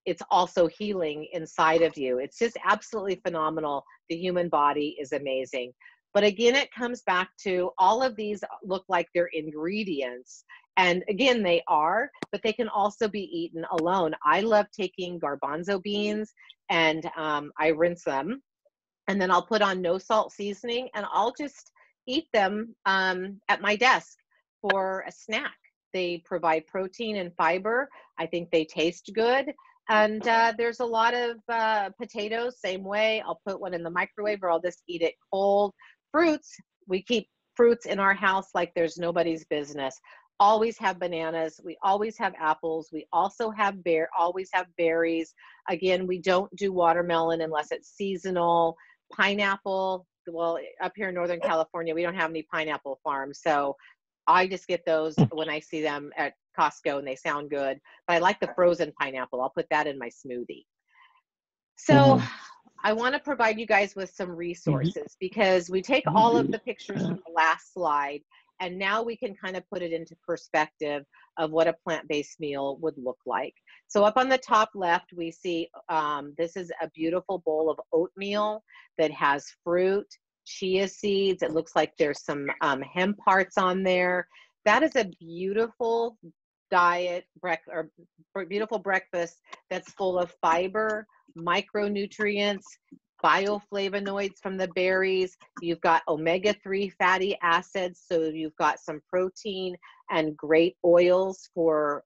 it's also healing inside of you. It's just absolutely phenomenal. The human body is amazing. But again, it comes back to all of these look like they're ingredients. And again, they are, but they can also be eaten alone. I love taking garbanzo beans and I rinse them, and then I'll put on no salt seasoning, and I'll just eat them at my desk for a snack. They provide protein and fiber. I think they taste good. And there's a lot of potatoes, same way. I'll put one in the microwave, or I'll just eat it cold. Fruits, we keep fruits in our house like there's nobody's business. Always have bananas. We always have apples. We also have always have berries. Again, we don't do watermelon unless it's seasonal. Pineapple, well, up here in Northern California, we don't have any pineapple farms. So I just get those when I see them at Costco, and they sound good. But I like the frozen pineapple. I'll put that in my smoothie. So I want to provide you guys with some resources, because we take all of the pictures from the last slide, and now we can kind of put it into perspective of what a plant-based meal would look like. So up on the top left, we see this is a beautiful bowl of oatmeal that has fruit, chia seeds. It looks like there's some hemp parts on there. That is a beautiful beautiful breakfast that's full of fiber, micronutrients, bioflavonoids from the berries. You've got omega-3 fatty acids, so you've got some protein and great oils for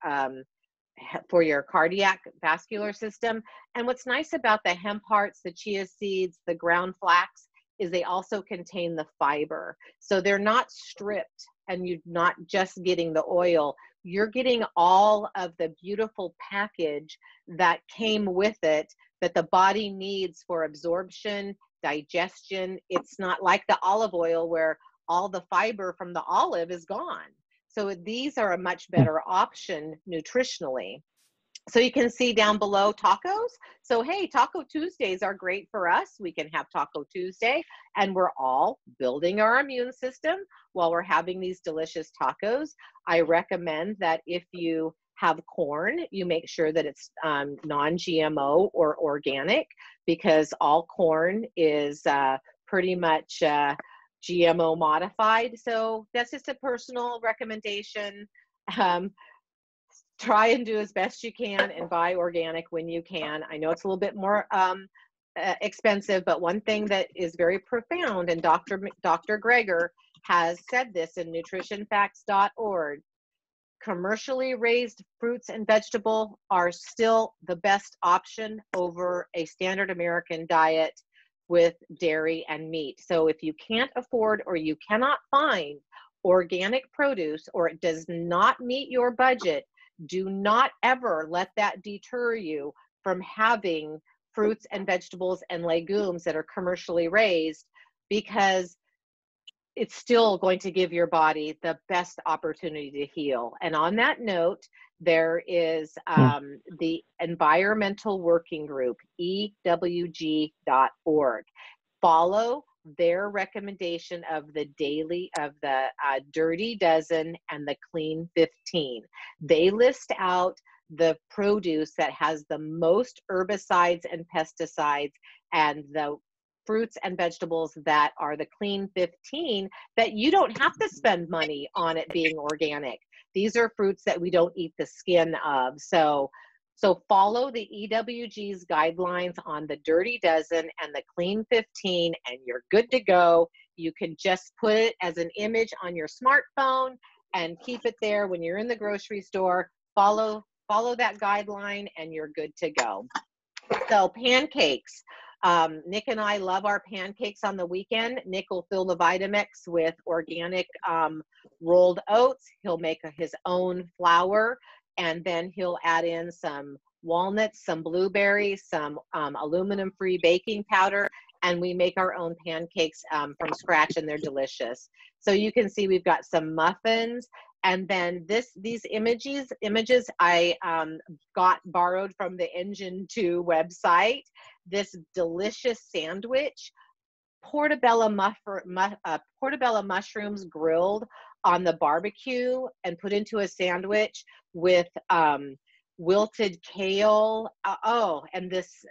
your cardiac vascular system. And what's nice about the hemp hearts, the chia seeds, the ground flax, is they also contain the fiber. So they're not stripped, and you're not just getting the oil, you're getting all of the beautiful package that came with it that the body needs for absorption, digestion. It's not like the olive oil where all the fiber from the olive is gone. So these are a much better option nutritionally. So you can see down below tacos. So hey, Taco Tuesdays are great for us. We can have Taco Tuesday, and we're all building our immune system while we're having these delicious tacos. I recommend that if you have corn, you make sure that it's non-GMO or organic, because all corn is pretty much GMO modified. So that's just a personal recommendation. Try and do as best you can and buy organic when you can. I know it's a little bit more expensive, but one thing that is very profound, and Dr. Greger has said this in nutritionfacts.org, commercially raised fruits and vegetables are still the best option over a standard American diet with dairy and meat. So if you can't afford, or you cannot find organic produce, or it does not meet your budget, do not ever let that deter you from having fruits and vegetables and legumes that are commercially raised, because it's still going to give your body the best opportunity to heal. And on that note, there is the Environmental Working Group, EWG.org. Follow their recommendation of the Dirty Dozen and the Clean 15. They list out the produce that has the most herbicides and pesticides, and the fruits and vegetables that are the Clean 15, that you don't have to spend money on it being organic. These are fruits that we don't eat the skin of. So follow the EWG's guidelines on the Dirty Dozen and the Clean 15, and you're good to go. You can just put it as an image on your smartphone and keep it there when you're in the grocery store. follow that guideline and you're good to go. So pancakes. Nick and I love our pancakes on the weekend. Nick will fill the Vitamix with organic rolled oats. He'll make his own flour, and then he'll add in some walnuts, some blueberries, some aluminum-free baking powder, and we make our own pancakes from scratch, and they're delicious. So you can see we've got some muffins, and then these images I got borrowed from the Engine 2 website. This delicious sandwich, portobello mushrooms grilled on the barbecue and put into a sandwich with wilted kale. And this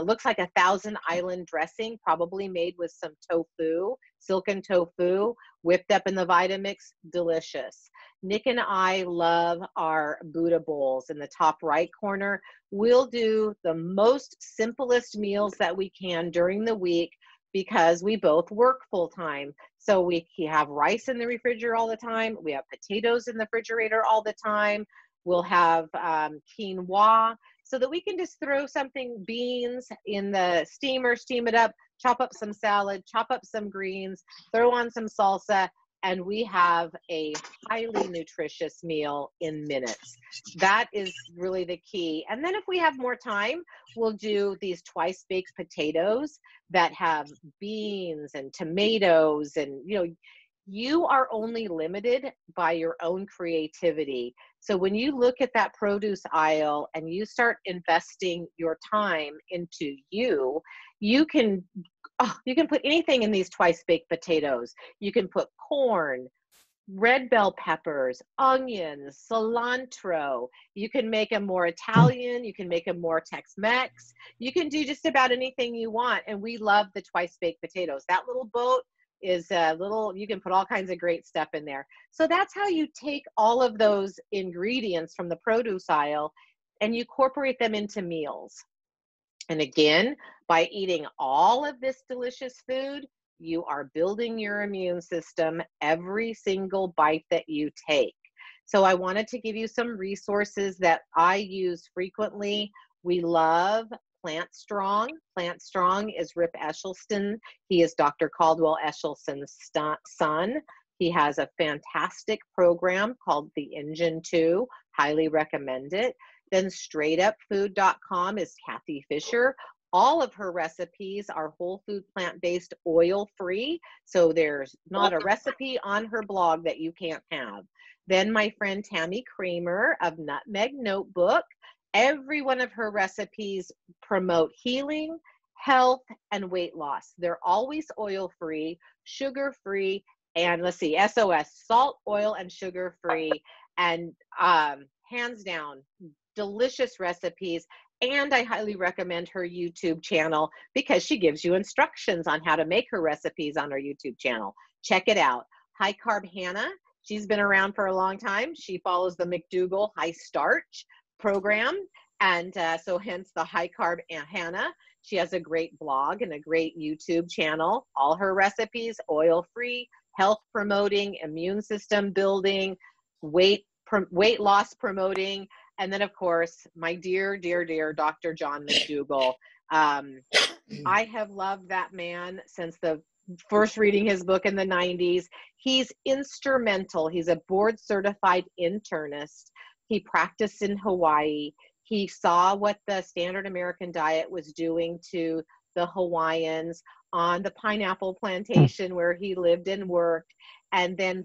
looks like a Thousand Island dressing, probably made with some tofu, silken tofu, whipped up in the Vitamix. Delicious. Nick and I love our Buddha bowls in the top right corner. We'll do the most simplest meals that we can during the week because we both work full time. So we have rice in the refrigerator all the time. We have potatoes in the refrigerator all the time. We'll have quinoa, so that we can just throw beans in the steamer, steam it up, chop up some salad, chop up some greens, throw on some salsa, and we have a highly nutritious meal in minutes. That is really the key. And then if we have more time, we'll do these twice baked potatoes that have beans and tomatoes, and you are only limited by your own creativity. So when you look at that produce aisle and you start investing your time into you can put anything in these twice baked potatoes. You can put corn, red bell peppers, onions, cilantro. You can make them more Italian. You can make them more Tex-Mex. You can do just about anything you want. And we love the twice baked potatoes. That little boat is you can put all kinds of great stuff in there. So that's how you take all of those ingredients from the produce aisle and you incorporate them into meals. And again, by eating all of this delicious food, you are building your immune system every single bite that you take. So I wanted to give you some resources that I use frequently. We love Plant Strong. Plant Strong is Rip Eshelston. He is Dr. Caldwell Eshelston's son. He has a fantastic program called the Engine 2. Highly recommend it. Then StraightUpFood.com is Kathy Fisher. All of her recipes are whole food, plant-based, oil-free. So there's not a recipe on her blog that you can't have. Then my friend Tammy Kramer of Nutmeg Notebook. Every one of her recipes promote healing, health, and weight loss. They're always oil-free, sugar-free, and let's see, SOS, salt, oil, and sugar-free, and hands down, delicious recipes. And I highly recommend her YouTube channel because she gives you instructions on how to make her recipes on her YouTube channel. Check it out. High Carb Hannah, she's been around for a long time. She follows the McDougall High Starch program, and so hence the High Carb Hannah. She has a great blog and a great YouTube channel. All her recipes, oil-free, health promoting, immune system building, weight loss promoting, and then of course my dear Dr. John McDougall. I have loved that man since the first reading his book in the 90s. He's instrumental. He's a board certified internist. He practiced in Hawaii. He saw what the standard American diet was doing to the Hawaiians on the pineapple plantation where he lived and worked. And then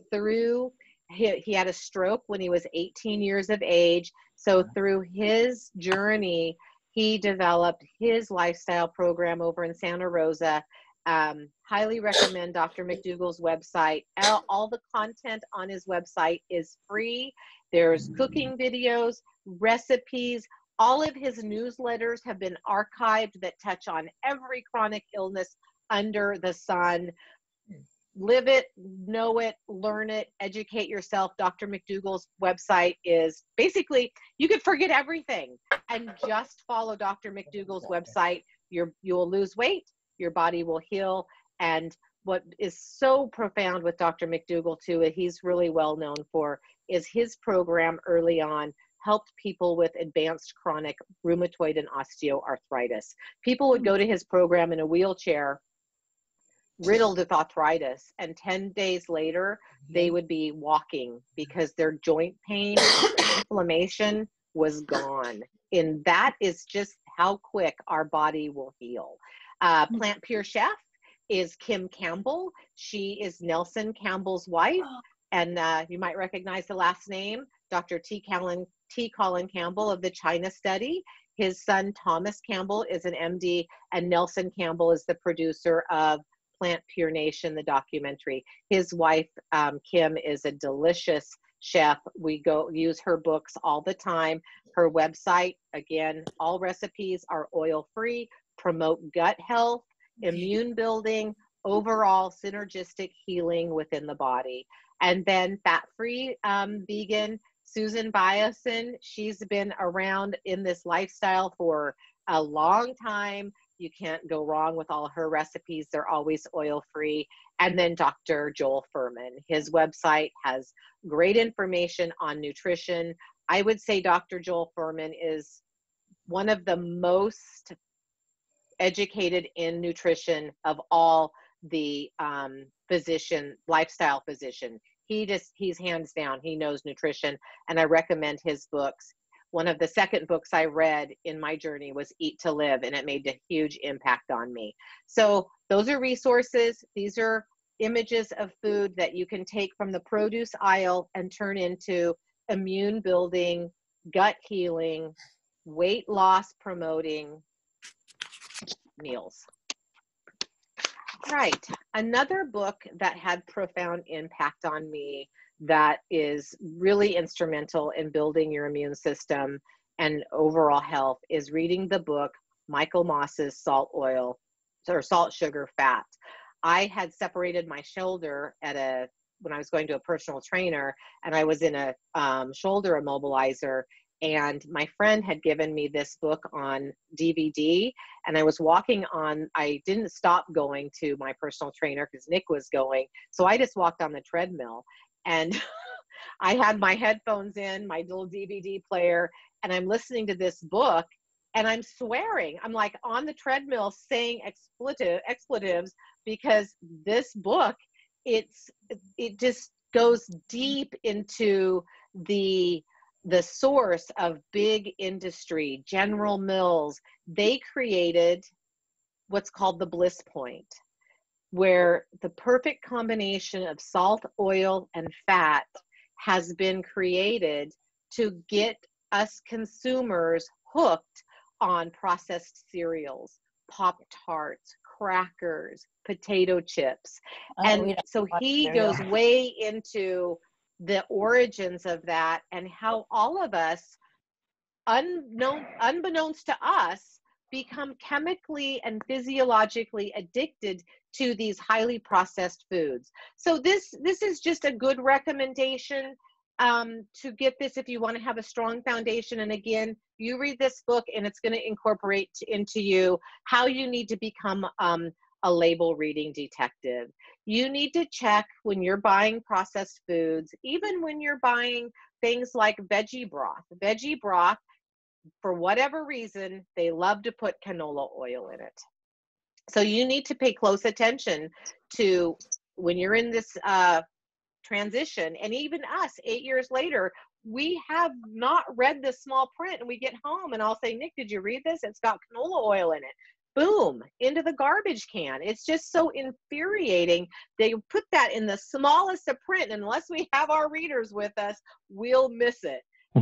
he had a stroke when he was 18 years of age. So through his journey, he developed his lifestyle program over in Santa Rosa. Highly recommend Dr. McDougall's website. All the content on his website is free. There's cooking videos, recipes. All of his newsletters have been archived that touch on every chronic illness under the sun. Live it, know it, learn it, educate yourself. Dr. McDougall's website is basically, you could forget everything and just follow Dr. McDougall's website. You'll lose weight, your body will heal, and what is so profound with Dr. McDougall too, he's really well known for, is his program early on helped people with advanced chronic rheumatoid and osteoarthritis. People would go to his program in a wheelchair, riddled with arthritis, and 10 days later, they would be walking because their joint pain, inflammation was gone. And that is just how quick our body will heal. Plant Pure Chef is Kim Campbell. She is Nelson Campbell's wife, and you might recognize the last name, Dr. T. Colin Campbell of the China study. His son, Thomas Campbell, is an MD, and Nelson Campbell is the producer of Plant Pure Nation, the documentary. His wife, Kim, is a delicious chef. We go use her books all the time. Her website, again, all recipes are oil-free, promote gut health, immune building, overall synergistic healing within the body. And then fat-free vegan, Susan Biason, she's been around in this lifestyle for a long time. You can't go wrong with all her recipes. They're always oil-free. And then Dr. Joel Furman. His website has great information on nutrition. I would say Dr. Joel Furman is one of the most educated in nutrition of all the lifestyle physician. He's hands down, he knows nutrition, and I recommend his books. One of the second books I read in my journey was Eat to Live, and it made a huge impact on me. So those are resources. These are images of food that you can take from the produce aisle and turn into immune building, gut healing, weight loss promoting meals. Right. Another book that had profound impact on me that is really instrumental in building your immune system and overall health is reading the book Michael Moss's Salt, Sugar, Fat. I had separated my shoulder when I was going to a personal trainer, and I was in a shoulder immobilizer, and my friend had given me this book on DVD, and I was walking on, I didn't stop going to my personal trainer because Nick was going, so I just walked on the treadmill, and I had my headphones in, my little DVD player, and I'm listening to this book, and I'm swearing. I'm like on the treadmill saying expletives because this book, it just goes deep into the source of big industry. General Mills, they created what's called the bliss point, where the perfect combination of salt, oil, and fat has been created to get us consumers hooked on processed cereals, Pop-Tarts, crackers, potato chips. And so he goes way into the origins of that and how all of us, unbeknownst to us, become chemically and physiologically addicted to these highly processed foods. So this is just a good recommendation to get this if you want to have a strong foundation. And again, you read this book and it's going to incorporate into you how you need to become a label reading detective. You need to check when you're buying processed foods, even when you're buying things like veggie broth. Veggie broth, for whatever reason, they love to put canola oil in it. So you need to pay close attention to when you're in this transition, and even us 8 years later, we have not read the small print, and we get home and I'll say, Nick, did you read this? It's got canola oil in it. Boom, into the garbage can. It's just so infuriating. They put that in the smallest of print, and unless we have our readers with us, we'll miss it.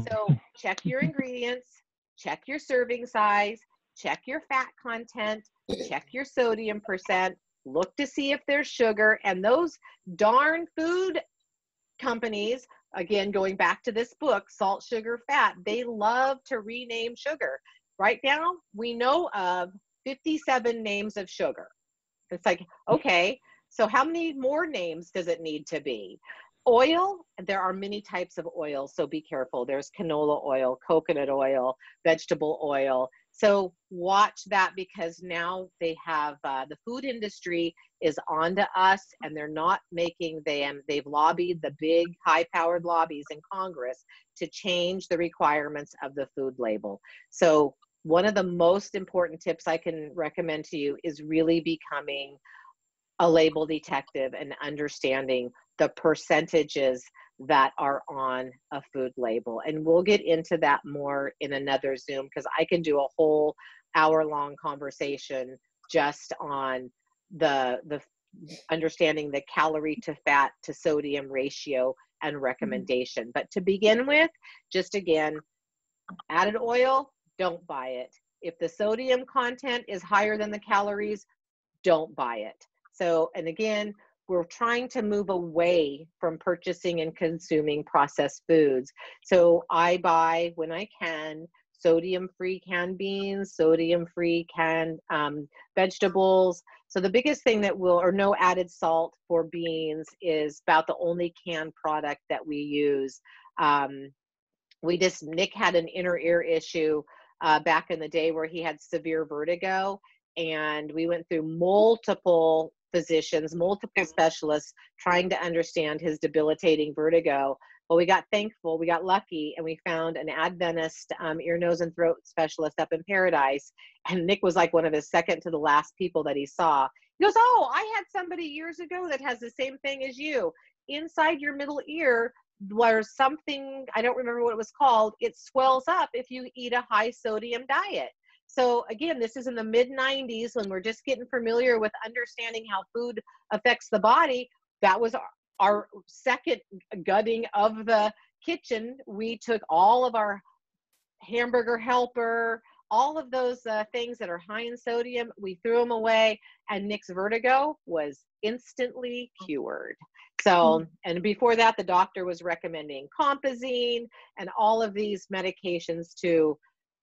So check your ingredients, check your serving size, check your fat content, check your sodium percent, look to see if there's sugar. And those darn food companies, again, going back to this book, Salt, Sugar, Fat, they love to rename sugar. Right now, we know of 57 names of sugar. It's like, okay, so how many more names does it need to be? Oil, there are many types of oil, so be careful. There's canola oil, coconut oil, vegetable oil. So watch that, because now they have, the food industry is onto us, and they're not making them, they've lobbied the big high-powered lobbies in Congress to change the requirements of the food label. So one of the most important tips I can recommend to you is really becoming a label detective and understanding the percentages that are on a food label. And we'll get into that more in another Zoom, because I can do a whole hour-long conversation just on the understanding the calorie to fat to sodium ratio and recommendation. But to begin with, just again, added oil, don't buy it. If the sodium content is higher than the calories, don't buy it. So, and again, we're trying to move away from purchasing and consuming processed foods. So I buy, when I can, sodium-free canned beans, sodium-free canned vegetables. So the biggest thing that will, or no added salt for beans, is about the only canned product that we use. Nick had an inner ear issue back in the day where he had severe vertigo, and we went through multiple physicians, multiple specialists trying to understand his debilitating vertigo. Well, we got lucky, and we found an Adventist ear, nose, and throat specialist up in Paradise. And Nick was like one of his second to the last people that he saw. He goes, "Oh, I had somebody years ago that has the same thing as you. Inside your middle ear, there's something, I don't remember what it was called, it swells up if you eat a high sodium diet." So again, this is in the mid-90s, when we're just getting familiar with understanding how food affects the body. That was our second gutting of the kitchen. We took all of our hamburger helper, all of those things that are high in sodium, we threw them away, and Nick's vertigo was instantly cured. So, and before that, the doctor was recommending Compazine and all of these medications to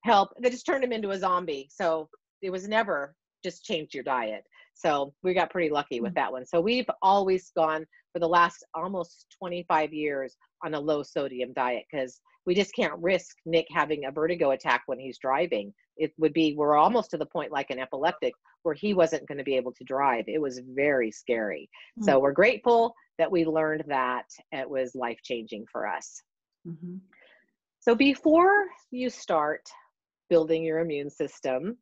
help. They just turned him into a zombie. So it was never just change your diet. So we got pretty lucky with that one. So we've always gone for the last almost 25 years on a low sodium diet, because we just can't risk Nick having a vertigo attack when he's driving. It would be, we're almost to the point like an epileptic where he wasn't going to be able to drive. It was very scary. So we're grateful that we learned that. It was life-changing for us. So before you start building your immune system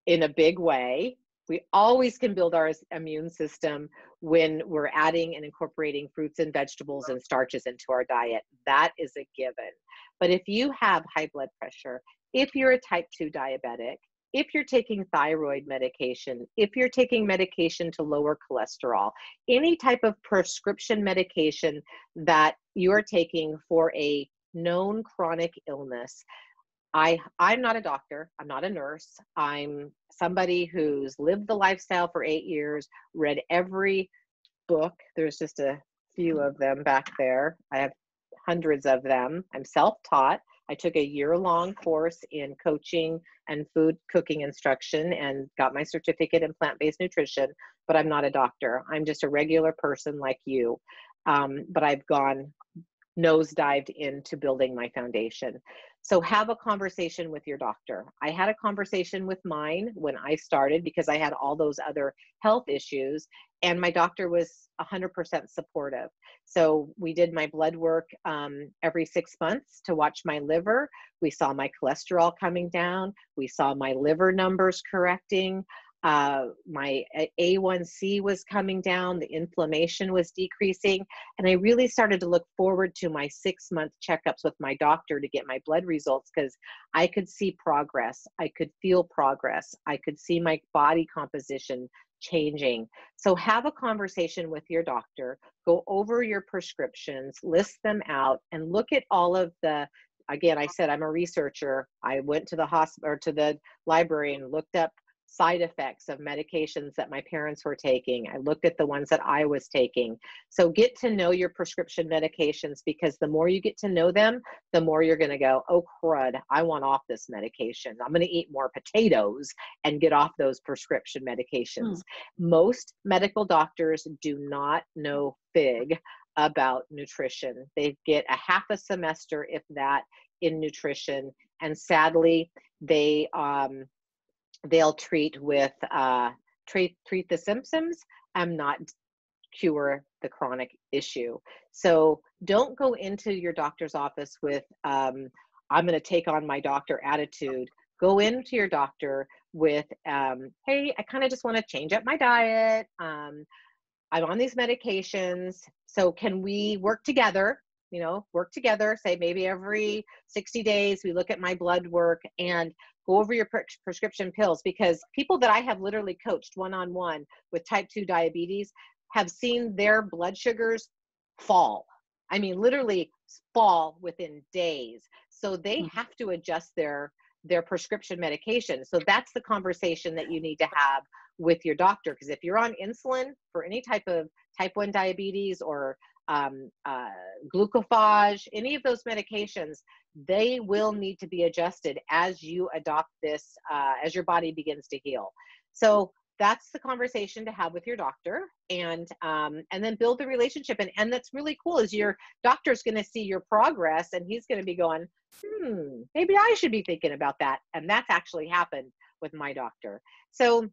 in a big way, we always can build our immune system when we're adding and incorporating fruits and vegetables and starches into our diet. That is a given. But if you have high blood pressure, if you're a type 2 diabetic, if you're taking thyroid medication, if you're taking medication to lower cholesterol, any type of prescription medication that you're taking for a known chronic illness, I'm not a doctor, I'm not a nurse, I'm somebody who's lived the lifestyle for 8 years, read every book. There's just a few of them back there. I have hundreds of them. I'm self-taught. I took a year-long course in coaching and food cooking instruction and got my certificate in plant-based nutrition, but I'm not a doctor. I'm just a regular person like you. But I've gone nosedived into building my foundation. So have a conversation with your doctor. I had a conversation with mine when I started because I had all those other health issues, and my doctor was 100% supportive. So we did my blood work every 6 months to watch my liver. We saw my cholesterol coming down. We saw my liver numbers correcting. My A1C was coming down, the inflammation was decreasing, and I really started to look forward to my 6-month checkups with my doctor to get my blood results, because I could see progress, I could feel progress, I could see my body composition changing. So have a conversation with your doctor, go over your prescriptions, list them out, and look at all of the, again, I said I'm a researcher. I went to the hospital or to the library and looked up side effects of medications that my parents were taking. I looked at the ones that I was taking. So get to know your prescription medications, because the more you get to know them, the more you're going to go, oh crud, I want off this medication. I'm going to eat more potatoes and get off those prescription medications. Most medical doctors do not know fig about nutrition. They get a half a semester, if that, in nutrition. And sadly, they they'll treat with treat the symptoms and not cure the chronic issue. So don't go into your doctor's office with I'm going to take on my doctor attitude. Go into your doctor with hey, I kind of just want to change up my diet. I'm on these medications, so can we work together? You know, work together, say maybe every 60 days we look at my blood work and go over your prescription pills, because people that I have literally coached one-on-one with type 2 diabetes have seen their blood sugars fall. I mean, literally fall within days. So they have to adjust their prescription medication. So that's the conversation that you need to have with your doctor, because if you're on insulin for any type of type 1 diabetes or glucophage, any of those medications, they will need to be adjusted as you adopt this, as your body begins to heal. So that's the conversation to have with your doctor, and then build the relationship. And that's really cool, is your doctor's going to see your progress, and he's going to be going, maybe I should be thinking about that. And that's actually happened with my doctor. So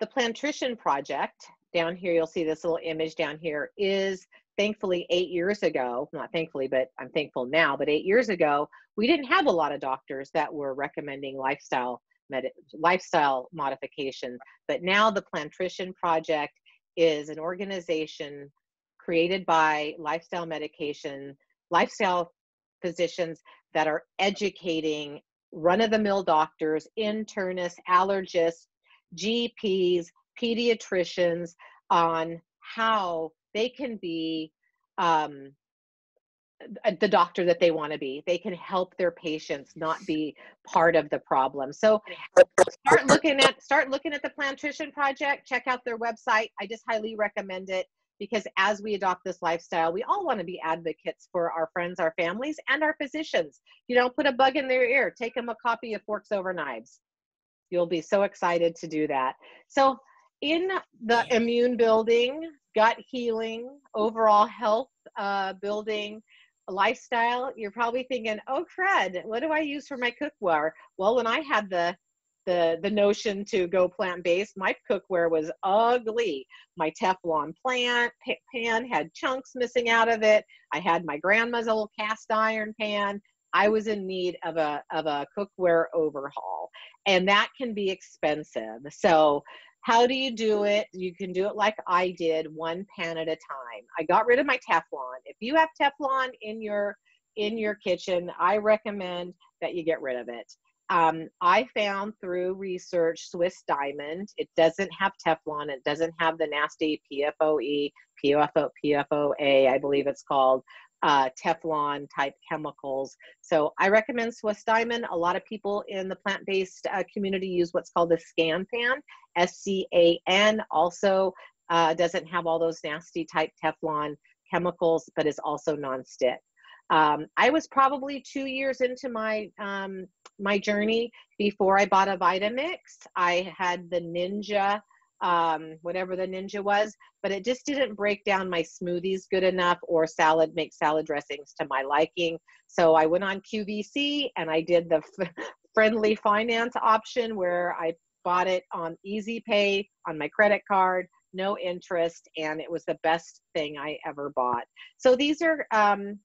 the Plantrition Project, down here, you'll see this little image down here, is thankfully 8 years ago, not thankfully, but I'm thankful now, but 8 years ago, we didn't have a lot of doctors that were recommending lifestyle modification. But now the Plantrition Project is an organization created by lifestyle physicians that are educating run-of-the-mill doctors, internists, allergists, GPs, pediatricians on how they can be the doctor that they want to be. They can help their patients not be part of the problem. So start looking at the Plantrition Project. Check out their website. I just highly recommend it, because as we adopt this lifestyle, we all want to be advocates for our friends, our families, and our physicians. You don't put a bug in their ear. Take them a copy of Forks Over Knives. You'll be so excited to do that. So in the immune building, gut healing, overall health building, lifestyle, you're probably thinking, oh crud, what do I use for my cookware? Well, when I had the notion to go plant-based, my cookware was ugly. My Teflon pan had chunks missing out of it. I had my grandma's old cast iron pan. I was in need of a cookware overhaul, and that can be expensive. So how do you do it? You can do it like I did, one pan at a time. I got rid of my Teflon. If you have Teflon in your kitchen, I recommend that you get rid of it. I found through research Swiss Diamond. It doesn't have Teflon. It doesn't have the nasty PFOE, PFOA, I believe it's called, Teflon type chemicals. So I recommend Swiss Diamond. A lot of people in the plant-based community use what's called the Scan Pan, SCAN. Also doesn't have all those nasty type Teflon chemicals, but is also nonstick. I was probably 2 years into my my journey before I bought a Vitamix. I had the Ninja, whatever the Ninja was, but it just didn't break down my smoothies good enough or make salad dressings to my liking. So I went on QVC and I did the friendly finance option, where I bought it on Easy Pay on my credit card, no interest, and it was the best thing I ever bought. So these are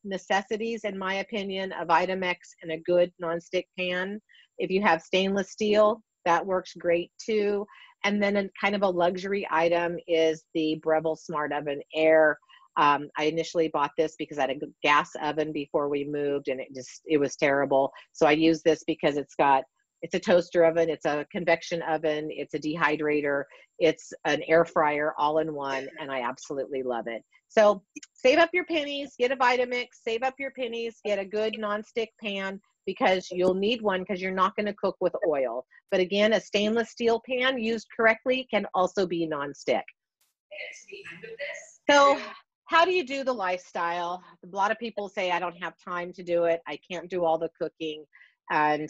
necessities, in my opinion: a Vitamix and a good nonstick pan. If you have stainless steel, that works great too. And then a kind of a luxury item is the Breville Smart Oven Air. I initially bought this because I had a gas oven before we moved, and it was terrible. So I use this because it's a toaster oven, it's a convection oven, it's a dehydrator, it's an air fryer all in one, and I absolutely love it. So save up your pennies, get a Vitamix, save up your pennies, get a good nonstick pan, because you'll need one, because you're not going to cook with oil. But again, a stainless steel pan used correctly can also be nonstick. So how do you do the lifestyle? A lot of people say, I don't have time to do it. I can't do all the cooking. And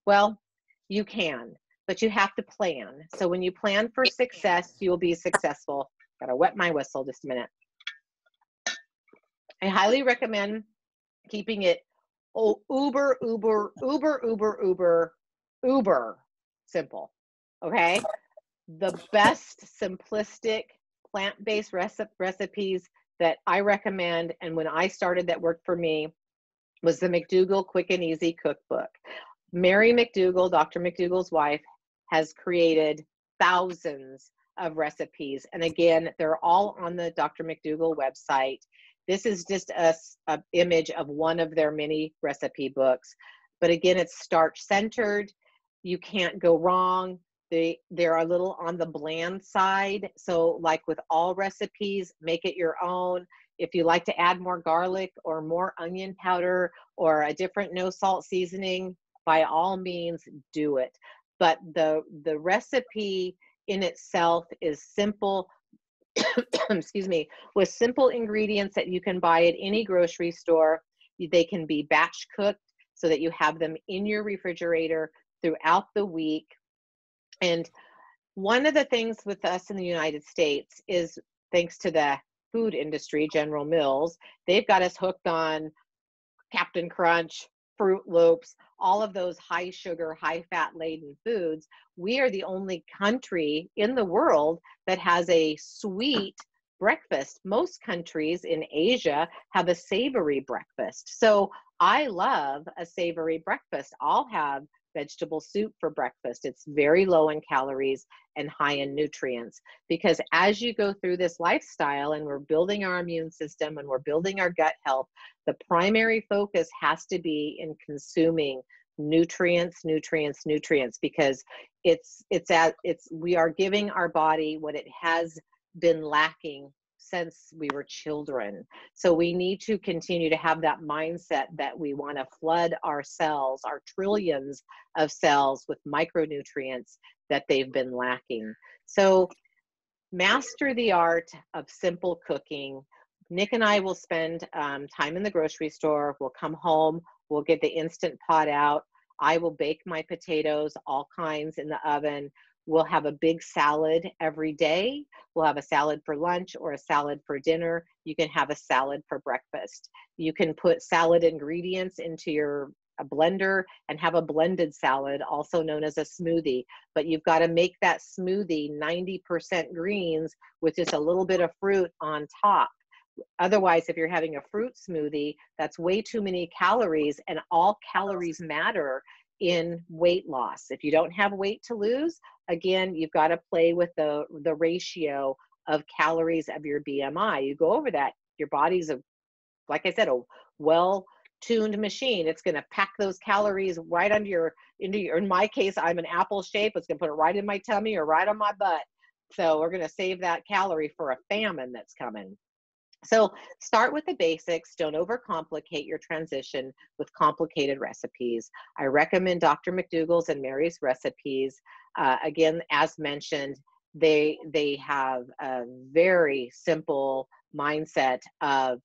well, you can, but you have to plan. So when you plan for success, you'll be successful. Gotta wet my whistle just a minute. I highly recommend keeping it Oh, uber simple. Okay. The best simplistic plant-based recipes that I recommend, and when I started that worked for me, was the McDougall Quick and Easy Cookbook. Mary McDougall, Dr. McDougall's wife, has created thousands of recipes. And again, they're all on the Dr. McDougall website. This is just a image of one of their many recipe books. But again, it's starch centered. You can't go wrong. They're a little on the bland side. So like with all recipes, make it your own. If you like to add more garlic or more onion powder or a different no salt seasoning, by all means do it. But the recipe in itself is simple, excuse me, with simple ingredients that you can buy at any grocery store. They can be batch cooked so that you have them in your refrigerator throughout the week. And one of the things with us in the United States is, thanks to the food industry, General Mills, they've got us hooked on Captain Crunch, Fruit Loops, all of those high sugar, high fat laden foods. We are the only country in the world that has a sweet breakfast. Most countries in Asia have a savory breakfast. So I love a savory breakfast. I'll have vegetable soup for breakfast. It's very low in calories and high in nutrients, because as you go through this lifestyle and we're building our immune system and we're building our gut health, the primary focus has to be in consuming nutrients, because we are giving our body what it has been lacking since we were children. So we need to continue to have that mindset that we want to flood our cells, our trillions of cells, with micronutrients that they've been lacking. So master the art of simple cooking. Nick and I will spend time in the grocery store. We'll come home, we'll get the Instant Pot out. I will bake my potatoes, all kinds, in the oven. We'll have a big salad every day. We'll have a salad for lunch or a salad for dinner. You can have a salad for breakfast. You can put salad ingredients into a blender and have a blended salad, also known as a smoothie. But you've got to make that smoothie 90% greens with just a little bit of fruit on top. Otherwise, if you're having a fruit smoothie, that's way too many calories, and all calories matter in weight loss. If you don't have weight to lose, again, you've got to play with the ratio of calories of your BMI. You go over that, your body's like I said, a well-tuned machine. It's going to pack those calories right into your, in my case, I'm an apple shape. It's going to put it right in my tummy or right on my butt. So we're going to save that calorie for a famine that's coming. So start with the basics. Don't overcomplicate your transition with complicated recipes. I recommend Dr. McDougall's and Mary's recipes. Again, as mentioned, they have a very simple mindset of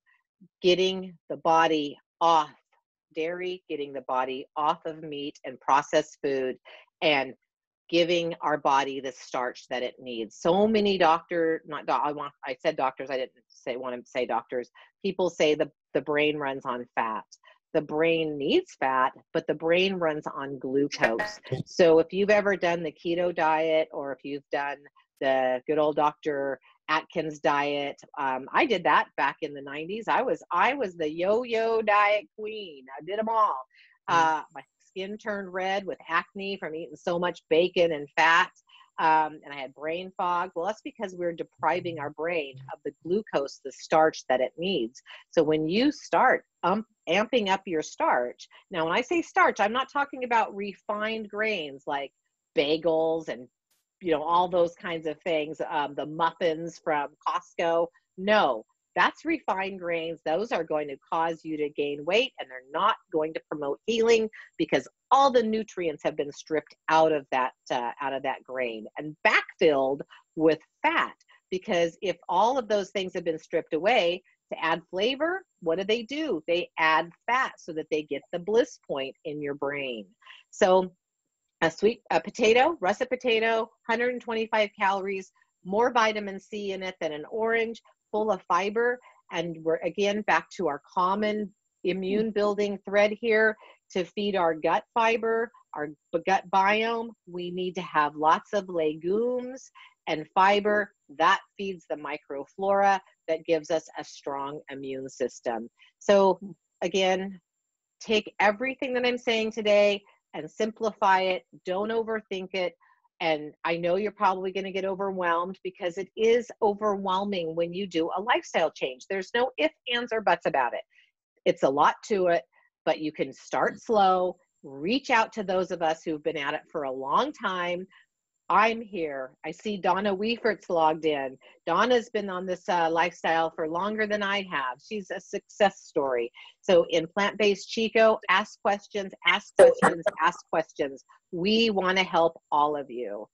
getting the body off dairy, getting the body off of meat and processed food, and giving our body the starch that it needs. So many I said doctors, I didn't want to say doctors. People say the brain runs on fat. The brain needs fat, but the brain runs on glucose. So if you've ever done the keto diet, or if you've done the good old Dr. Atkins diet, I did that back in the 90s. I was the yo-yo diet queen. I did them all. My skin turned red with acne from eating so much bacon and fat, and I had brain fog. Well, that's because we're depriving our brain of the glucose, the starch that it needs. So when you start amping up your starch, now when I say starch, I'm not talking about refined grains like bagels and all those kinds of things, the muffins from Costco. No, that's refined grains. Those are going to cause you to gain weight, and they're not going to promote healing, because all the nutrients have been stripped out of that grain and backfilled with fat. Because if all of those things have been stripped away to add flavor, what do? They add fat so that they get the bliss point in your brain. So a russet potato, 125 calories, more vitamin C in it than an orange, full of fiber. And we're again back to our common immune building thread here to feed our gut fiber, our gut biome. We need to have lots of legumes and fiber that feeds the microflora that gives us a strong immune system. So again, take everything that I'm saying today and simplify it. Don't overthink it. And I know you're probably going to get overwhelmed because it is overwhelming when you do a lifestyle change. There's no ifs, ands, or buts about it. It's a lot to it, but you can start slow, reach out to those of us who've been at it for a long time. I'm here. I see Donna Weifert's logged in. Donna's been on this lifestyle for longer than I have. She's a success story. So in Plant-Based Chico, ask questions, ask questions, ask questions. We want to help all of you.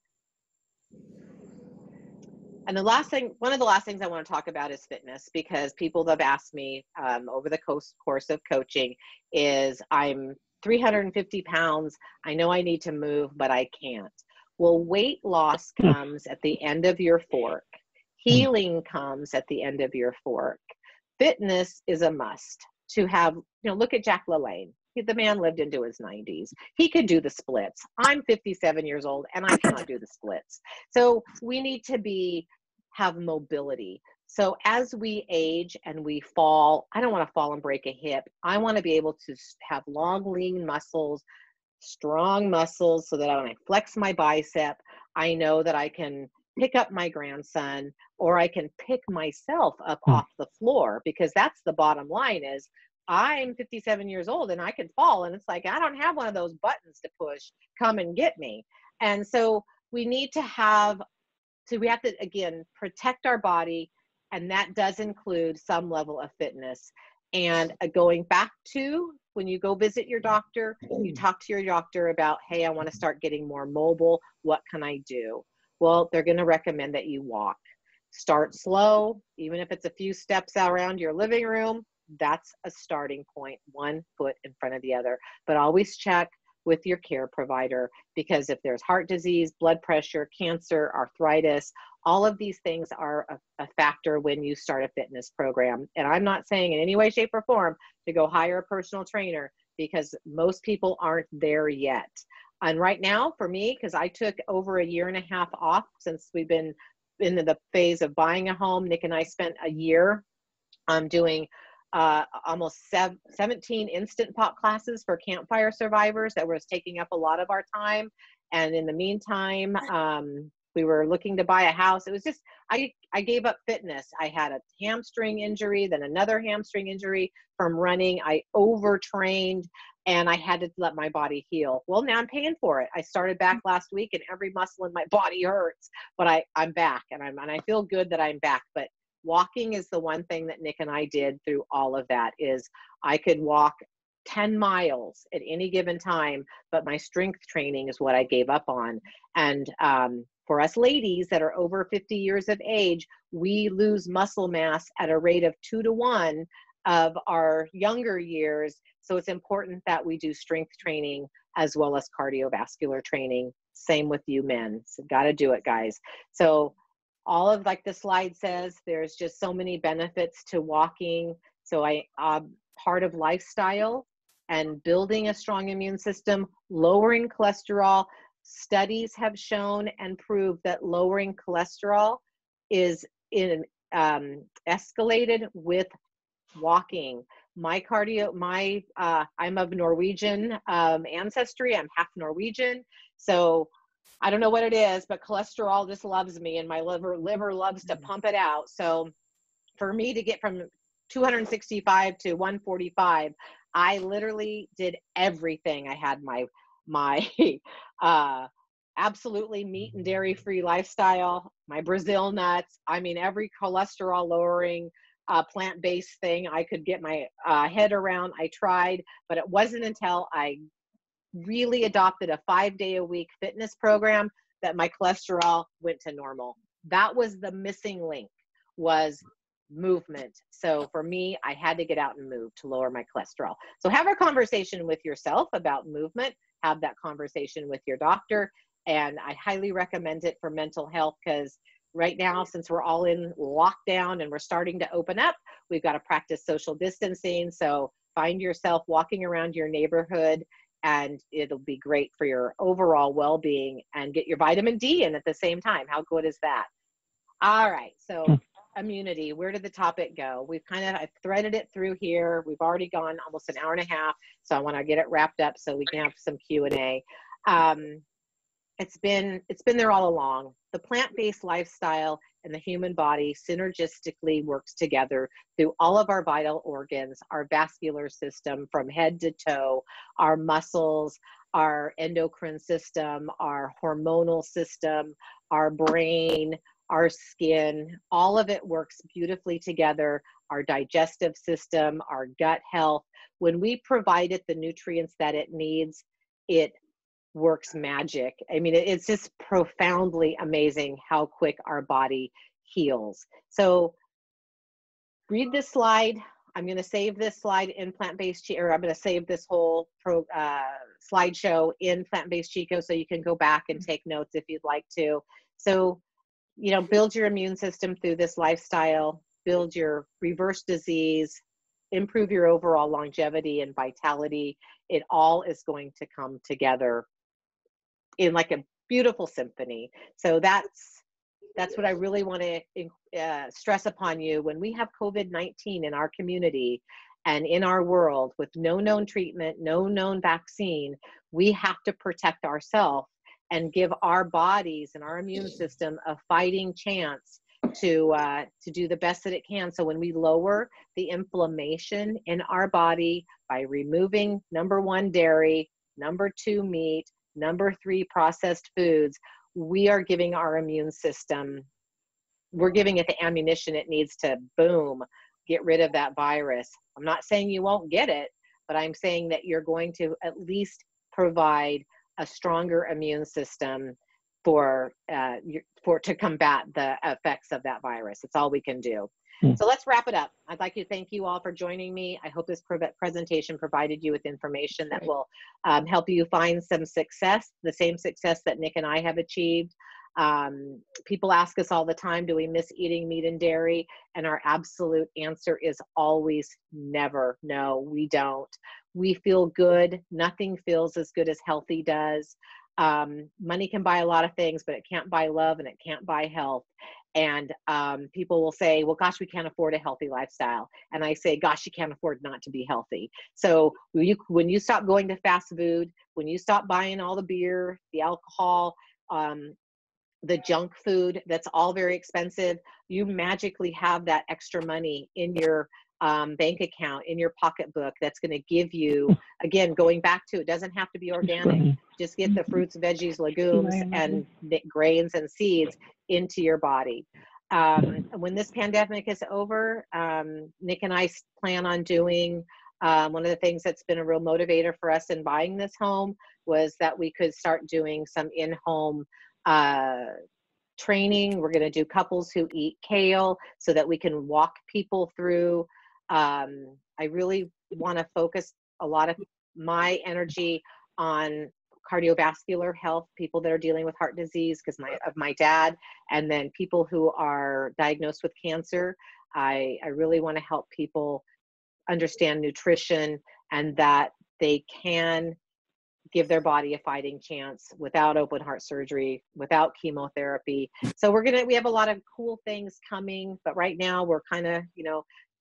And the last thing, one of the last things I want to talk about is fitness, because people have asked me over the course of coaching is, I'm 350 pounds. I know I need to move, but I can't. Well, weight loss comes at the end of your fork. Healing comes at the end of your fork. Fitness is a must to have. Look at Jack LaLanne. The man lived into his 90s. He could do the splits. I'm 57 years old and I cannot do the splits. So we need to have mobility. So as we age and we fall, I don't want to fall and break a hip. I want to be able to have long, lean muscles, strong muscles, so that when I flex my bicep, I know that I can pick up my grandson, or I can pick myself up off the floor, because that's the bottom line is, I'm 57 years old and I can fall, and it's like, I don't have one of those buttons to push, come and get me. And so we need to we have to, again, protect our body. And that does include some level of fitness. And going back to when you go visit your doctor, you talk to your doctor about, hey, I want to start getting more mobile. What can I do? Well, they're going to recommend that you walk. Start slow, even if it's a few steps around your living room. That's a starting point, one foot in front of the other. But always check with your care provider, because if there's heart disease, blood pressure, cancer, arthritis, all of these things are a factor when you start a fitness program. And I'm not saying in any way, shape, or form to go hire a personal trainer, because most people aren't there yet. And right now, for me, because I took over a year and a half off since we've been in the phase of buying a home, Nick and I spent a year doing almost 17 Instant Pot classes for campfire survivors that was taking up a lot of our time. And in the meantime, we were looking to buy a house. It was just, I gave up fitness. I had a hamstring injury, then another hamstring injury from running. I overtrained and I had to let my body heal. Well, now I'm paying for it. I started back last week and every muscle in my body hurts, but I'm back, and I feel good that I'm back. But walking is the one thing that Nick and I did through all of that. Is I could walk 10 miles at any given time, but my strength training is what I gave up on. And for us ladies that are over 50 years of age, we lose muscle mass at a rate of 2 to 1 of our younger years. So it's important that we do strength training as well as cardiovascular training. Same with you men. So got to do it, guys. So all of, like the slide says, there's just so many benefits to walking. So part of lifestyle and building a strong immune system, lowering cholesterol. Studies have shown and proved that lowering cholesterol is escalated with walking. I'm of Norwegian ancestry. I'm half Norwegian. So I don't know what it is, but cholesterol just loves me, and my liver loves to pump it out. So for me to get from 265 to 145, I literally did everything. I had my absolutely meat and dairy free lifestyle, my Brazil nuts. I mean, every cholesterol lowering plant-based thing I could get my head around. I tried, but it wasn't until I really adopted a 5-day-a-week fitness program that my cholesterol went to normal. That was the missing link, was movement. So for me, I had to get out and move to lower my cholesterol. So have a conversation with yourself about movement, have that conversation with your doctor. And I highly recommend it for mental health, because right now, since we're all in lockdown and we're starting to open up, we've got to practice social distancing. So find yourself walking around your neighborhood, and it'll be great for your overall well-being, and get your vitamin D in at the same time. How good is that? All right, so immunity, where did the topic go? I've threaded it through here. We've already gone almost an hour and a half, so I want to get it wrapped up so we can have some Q&A. It's been there all along. The plant-based lifestyle and the human body synergistically works together through all of our vital organs, our vascular system from head to toe, our muscles, our endocrine system, our hormonal system, our brain, our skin. All of it works beautifully together. Our digestive system, our gut health. When we provide it the nutrients that it needs, it works magic. I mean, it's just profoundly amazing how quick our body heals. So read this slide. I'm going to save this slide in plant-based, or I'm going to save this whole slideshow in plant-based Chico, so you can go back and take notes if you'd like to. So, you know, build your immune system through this lifestyle, reverse disease, improve your overall longevity and vitality. It all is going to come together in like a beautiful symphony. So that's what I really want to stress upon you. When we have COVID-19 in our community and in our world with no known treatment, no known vaccine, we have to protect ourselves and give our bodies and our immune system a fighting chance to do the best that it can. So when we lower the inflammation in our body by removing, number 1, dairy, number 2, meat, number 3, processed foods, we are giving our immune system, we're giving it the ammunition it needs to, boom, get rid of that virus. I'm not saying you won't get it, but I'm saying that you're going to at least provide a stronger immune system to combat the effects of that virus. It's all we can do. So let's wrap it up. I'd like to thank you all for joining me. I hope this presentation provided you with information that will help you find some success, the same success that Nick and I have achieved. People ask us all the time, do we miss eating meat and dairy? And our absolute answer is always never. No, we don't. We feel good. Nothing feels as good as healthy does. Money can buy a lot of things, but it can't buy love, and it can't buy health. And people will say, well, gosh, we can't afford a healthy lifestyle. And I say, gosh, you can't afford not to be healthy. So when you stop going to fast food, when you stop buying all the beer, the alcohol, the junk food that's all very expensive, you magically have that extra money in your bank account, in your pocketbook, that's going to give you, again, going back to, it doesn't have to be organic. Just get the fruits, veggies, legumes, and grains and seeds into your body. When this pandemic is over, Nick and I plan on doing, one of the things that's been a real motivator for us in buying this home was that we could start doing some in-home training. We're going to do couples who eat kale so that we can walk people through. I really want to focus a lot of my energy on cardiovascular health, people that are dealing with heart disease because of my dad, and then people who are diagnosed with cancer. I really want to help people understand nutrition and that they can give their body a fighting chance without open heart surgery, without chemotherapy. So we have a lot of cool things coming, but right now we're kind of,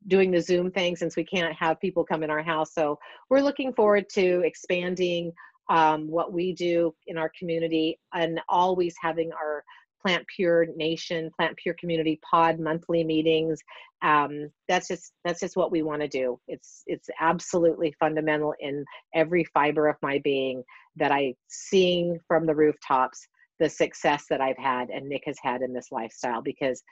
doing the Zoom thing since we can't have people come in our house. So we're looking forward to expanding what we do in our community, and always having our Plant Pure Nation, Plant Pure Community Pod monthly meetings. That's just what we want to do. It's absolutely fundamental in every fiber of my being that I seeing from the rooftops the success that I've had and Nick has had in this lifestyle, because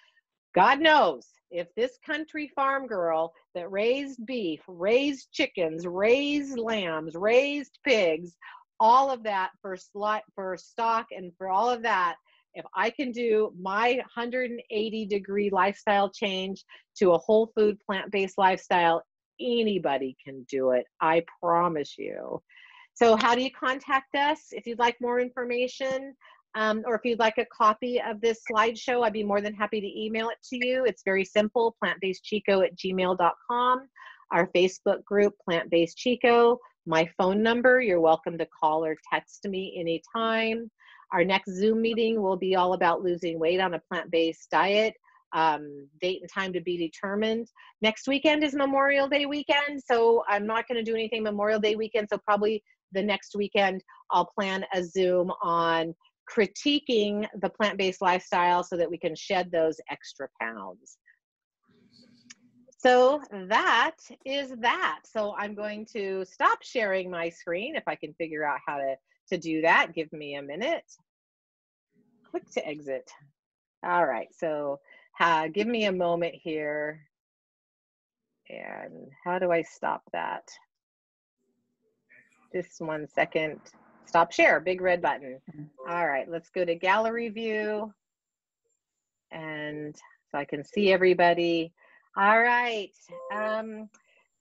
God knows if this country farm girl that raised beef, raised chickens, raised lambs, raised pigs, all of that for stock and for all of that, if I can do my 180-degree lifestyle change to a whole food, plant-based lifestyle, anybody can do it. I promise you. So how do you contact us? If you'd like more information, or if you'd like a copy of this slideshow, I'd be more than happy to email it to you. It's very simple, plantbasedchico@gmail.com. our Facebook group, Plant-Based Chico. My phone number, you're welcome to call or text me anytime. Our next Zoom meeting will be all about losing weight on a plant-based diet. Date and time to be determined. Next weekend is Memorial Day weekend, so I'm not going to do anything Memorial Day weekend, so probably the next weekend I'll plan a Zoom on critiquing the plant-based lifestyle so that we can shed those extra pounds. So that is that. So I'm going to stop sharing my screen if I can figure out how to do that. Give me a minute. Click to exit. All right, so give me a moment here. And how do I stop that? Just 1 second. Stop share, big red button. All right, let's go to gallery view. And so I can see everybody. All right,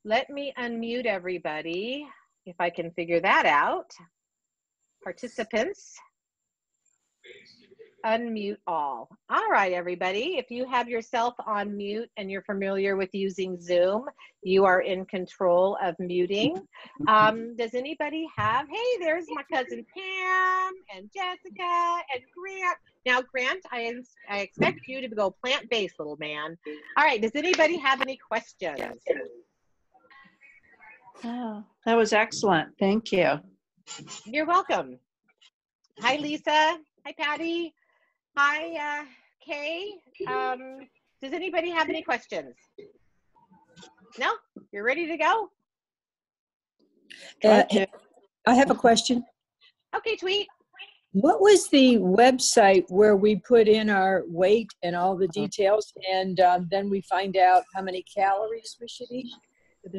let me unmute everybody if I can figure that out. Participants, unmute all. All right, everybody, if you have yourself on mute and you're familiar with using Zoom, you are in control of muting. Does anybody have, hey, there's my cousin Pam and Jessica and Grant. Now, Grant, I expect you to go plant-based, little man. All right, does anybody have any questions? Oh, that was excellent. Thank you. You're welcome. Hi, Lisa. Hi, Patty. Hi, Kay. Does anybody have any questions? No? You're ready to go? I have a question. Okay, Tweet. What was the website where we put in our weight and all the details, and then we find out how many calories we should eat?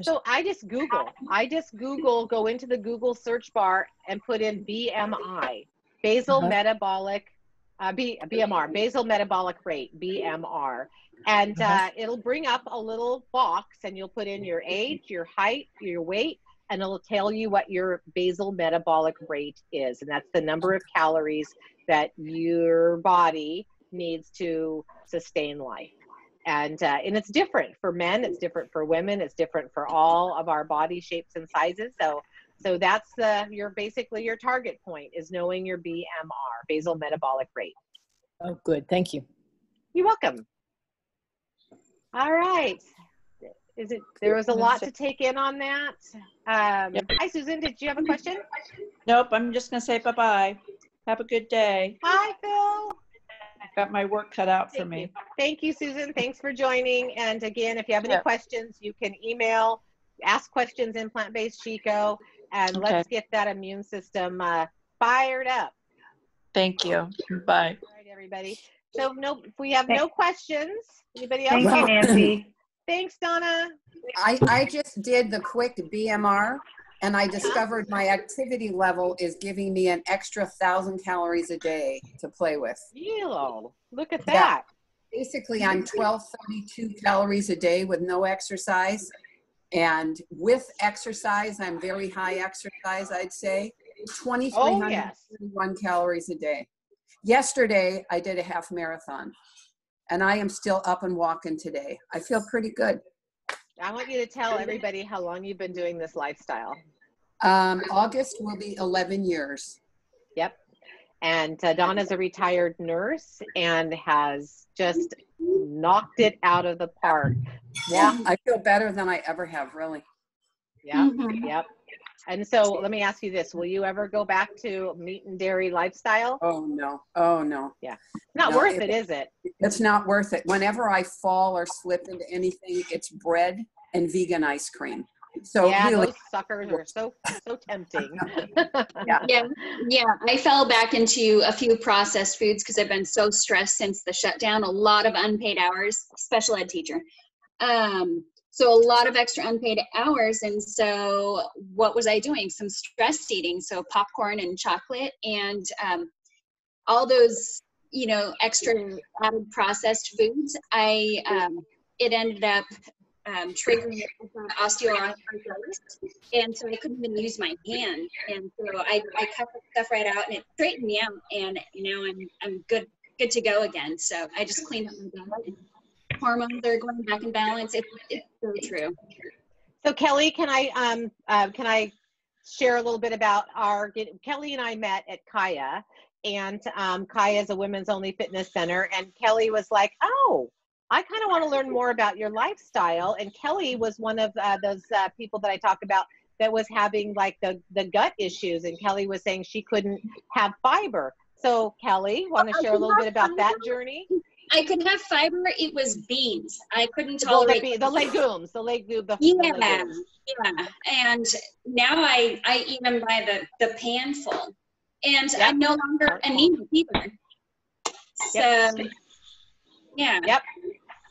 So I just Google, go into the Google search bar and put in BMI, basal metabolic, BMR, basal metabolic rate, BMR. And it'll bring up a little box and you'll put in your age, your height, your weight, and it'll tell you what your basal metabolic rate is. And that's the number of calories that your body needs to sustain life. And it's different for men, it's different for women, it's different for all of our body shapes and sizes. So that's basically your target point is knowing your BMR, basal metabolic rate. Oh, good. Thank you. You're welcome. All right. There was a lot to take in on that. Hi, Susan. Did you have a question? Nope. I'm just going to say bye-bye. Have a good day. Hi, Phil. I've got my work cut out for me. Thank you, Susan. Thanks for joining. And again, if you have any questions, you can email, ask questions in Plant-Based Chico, and let's get that immune system fired up. Thank you. Bye. All right, everybody. So if we have no questions, anybody else? Thank you, Nancy. Thanks, Donna. I just did the quick BMR, and I discovered my activity level is giving me an extra 1,000 calories a day to play with. Ew, look at that. Yeah. Basically, I'm 1,232 calories a day with no exercise. And with exercise, I'm very high exercise, I'd say. 2,331 calories a day. Yesterday, I did a half marathon. And I am still up and walking today. I feel pretty good. I want you to tell everybody how long you've been doing this lifestyle. August will be 11 years. Yep. And Donna's a retired nurse and has just knocked it out of the park. Yeah, I feel better than I ever have, really. Yeah, yep. And so let me ask you this. Will you ever go back to meat and dairy lifestyle? Oh, no. Oh, no. Yeah. Not worth it, is it? It's not worth it. Whenever I fall or slip into anything, it's bread and vegan ice cream. So yeah, really, those suckers are so tempting. Yeah. I fell back into a few processed foods because I've been so stressed since the shutdown. A lot of unpaid hours, special ed teacher. So a lot of extra unpaid hours. And so what was I doing? Some stress eating. So popcorn and chocolate and all those, extra added processed foods. It ended up triggering osteoarthritis. And so I couldn't even use my hand. And so I cut the stuff right out and it straightened me out. And I'm good to go again. So I just cleaned up my diet. Hormones are going back in balance. It's so true. So Kelly, can I share a little bit about Kelly and I met at Kaya, and Kaya is a women's only fitness center, and Kelly was like, oh, I kind of want to learn more about your lifestyle. And Kelly was one of those people that I talked about that was having like the gut issues, and Kelly was saying she couldn't have fiber. So Kelly, want to share a little bit about that journey? I could have fiber. It was beans. I couldn't Well, tolerate the legumes. Yeah. And now I eat them by the panful, and Yep. I'm no longer anemic either. So, Yep. yeah.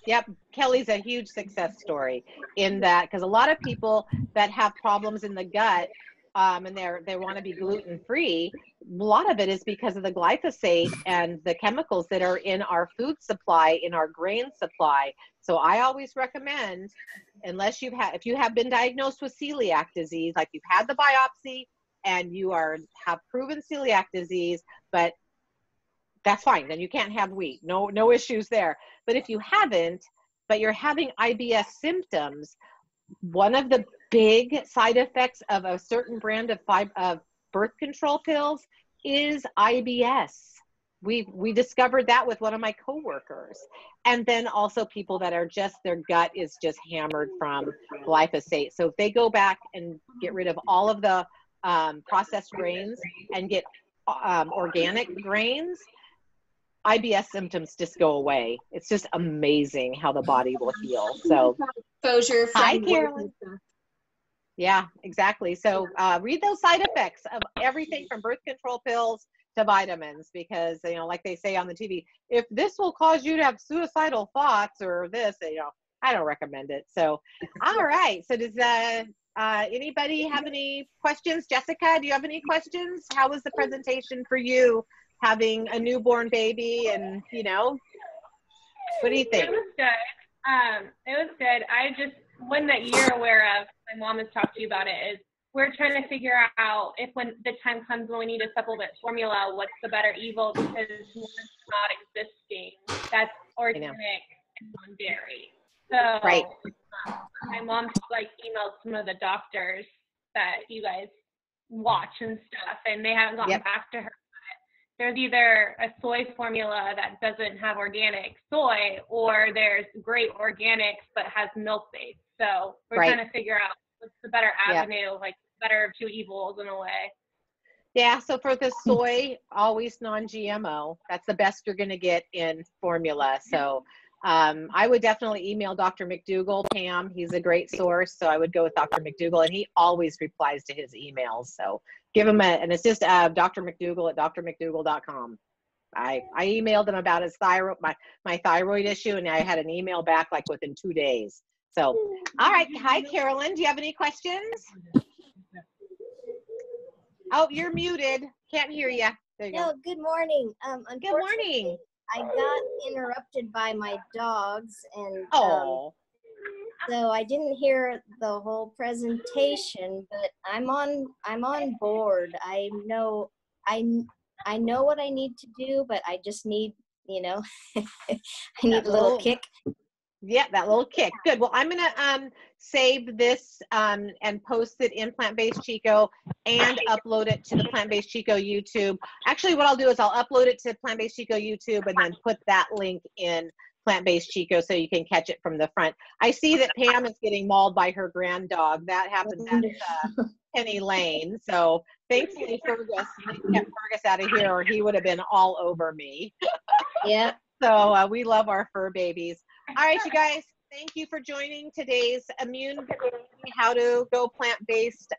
Yep. Kelly's a huge success story in that, because a lot of people that have problems in the gut, and they want to be gluten free, a lot of it is because of the glyphosate and the chemicals that are in our food supply, in our grain supply. So I always recommend, unless if you have been diagnosed with celiac disease, like you've had the biopsy and you have proven celiac disease, but that's fine. Then you can't have wheat. No issues there. But if you haven't, but you're having IBS symptoms, one of the big side effects of a certain brand of birth control pills is IBS. We discovered that with one of my coworkers. And then also people that are their gut is just hammered from glyphosate. So if they go back and get rid of all of the processed grains and get organic grains, IBS symptoms just go away. It's just amazing how the body will heal. So, Exposure from hi, Carolyn. Yeah, exactly. So read those side effects of everything from birth control pills to vitamins, because, like they say on the TV, if this will cause you to have suicidal thoughts or this, I don't recommend it. So, all right. So does anybody have any questions? Jessica, do you have any questions? How was the presentation for you, having a newborn baby, and what do you think? It was good. It was good. One that you're aware of, my mom has talked to you about it, is we're trying to figure out if when the time comes when we need a supplement formula, what's the better evil, because one's not existing. That's organic and non-dairy. So right. My mom emailed some of the doctors that you guys watch and stuff, and they haven't gotten back to her. There's either a soy formula that doesn't have organic soy, or there's great organics but has milk base. So we're trying to figure out what's the better avenue, better of two evils in a way. Yeah, so for the soy, always non-GMO. That's the best you're going to get in formula. So I would definitely email Dr. McDougall, Pam. He's a great source. So I would go with Dr. McDougall, and he always replies to his emails. So give him and it's just Dr. McDougall at drmcdougall.com. I emailed him about his thyroid, my thyroid issue, and I had an email back within 2 days. So, all right. Hi, Carolyn. Do you have any questions? Oh, you're muted. Can't hear you. There you go. Good morning. Good morning. I got interrupted by my dogs, and oh. So I didn't hear the whole presentation, but I'm on board. I know what I need to do, but I just need, I need a little kick. Yeah, that little kick. Good. Well, I'm going to save this and post it in Plant-Based Chico and upload it to the Plant-Based Chico YouTube. Actually, what I'll do is I'll upload it to Plant-Based Chico YouTube and then put that link in Plant-Based Chico so you can catch it from the front. I see that Pam is getting mauled by her grand dog. That happened at Penny Lane. So thankfully, Fergus kept Fergus out of here, or he would have been all over me. Yeah. So we love our fur babies. All right, you guys, thank you for joining today's Immune How to Go Plant-Based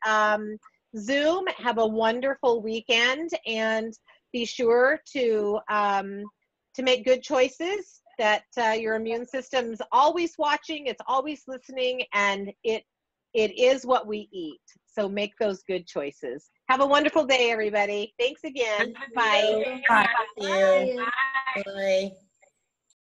Zoom. Have a wonderful weekend, and be sure to make good choices, that your immune system's always watching, it's always listening, and it is what we eat. So make those good choices. Have a wonderful day, everybody. Thanks again. Bye. Bye. Bye. Bye.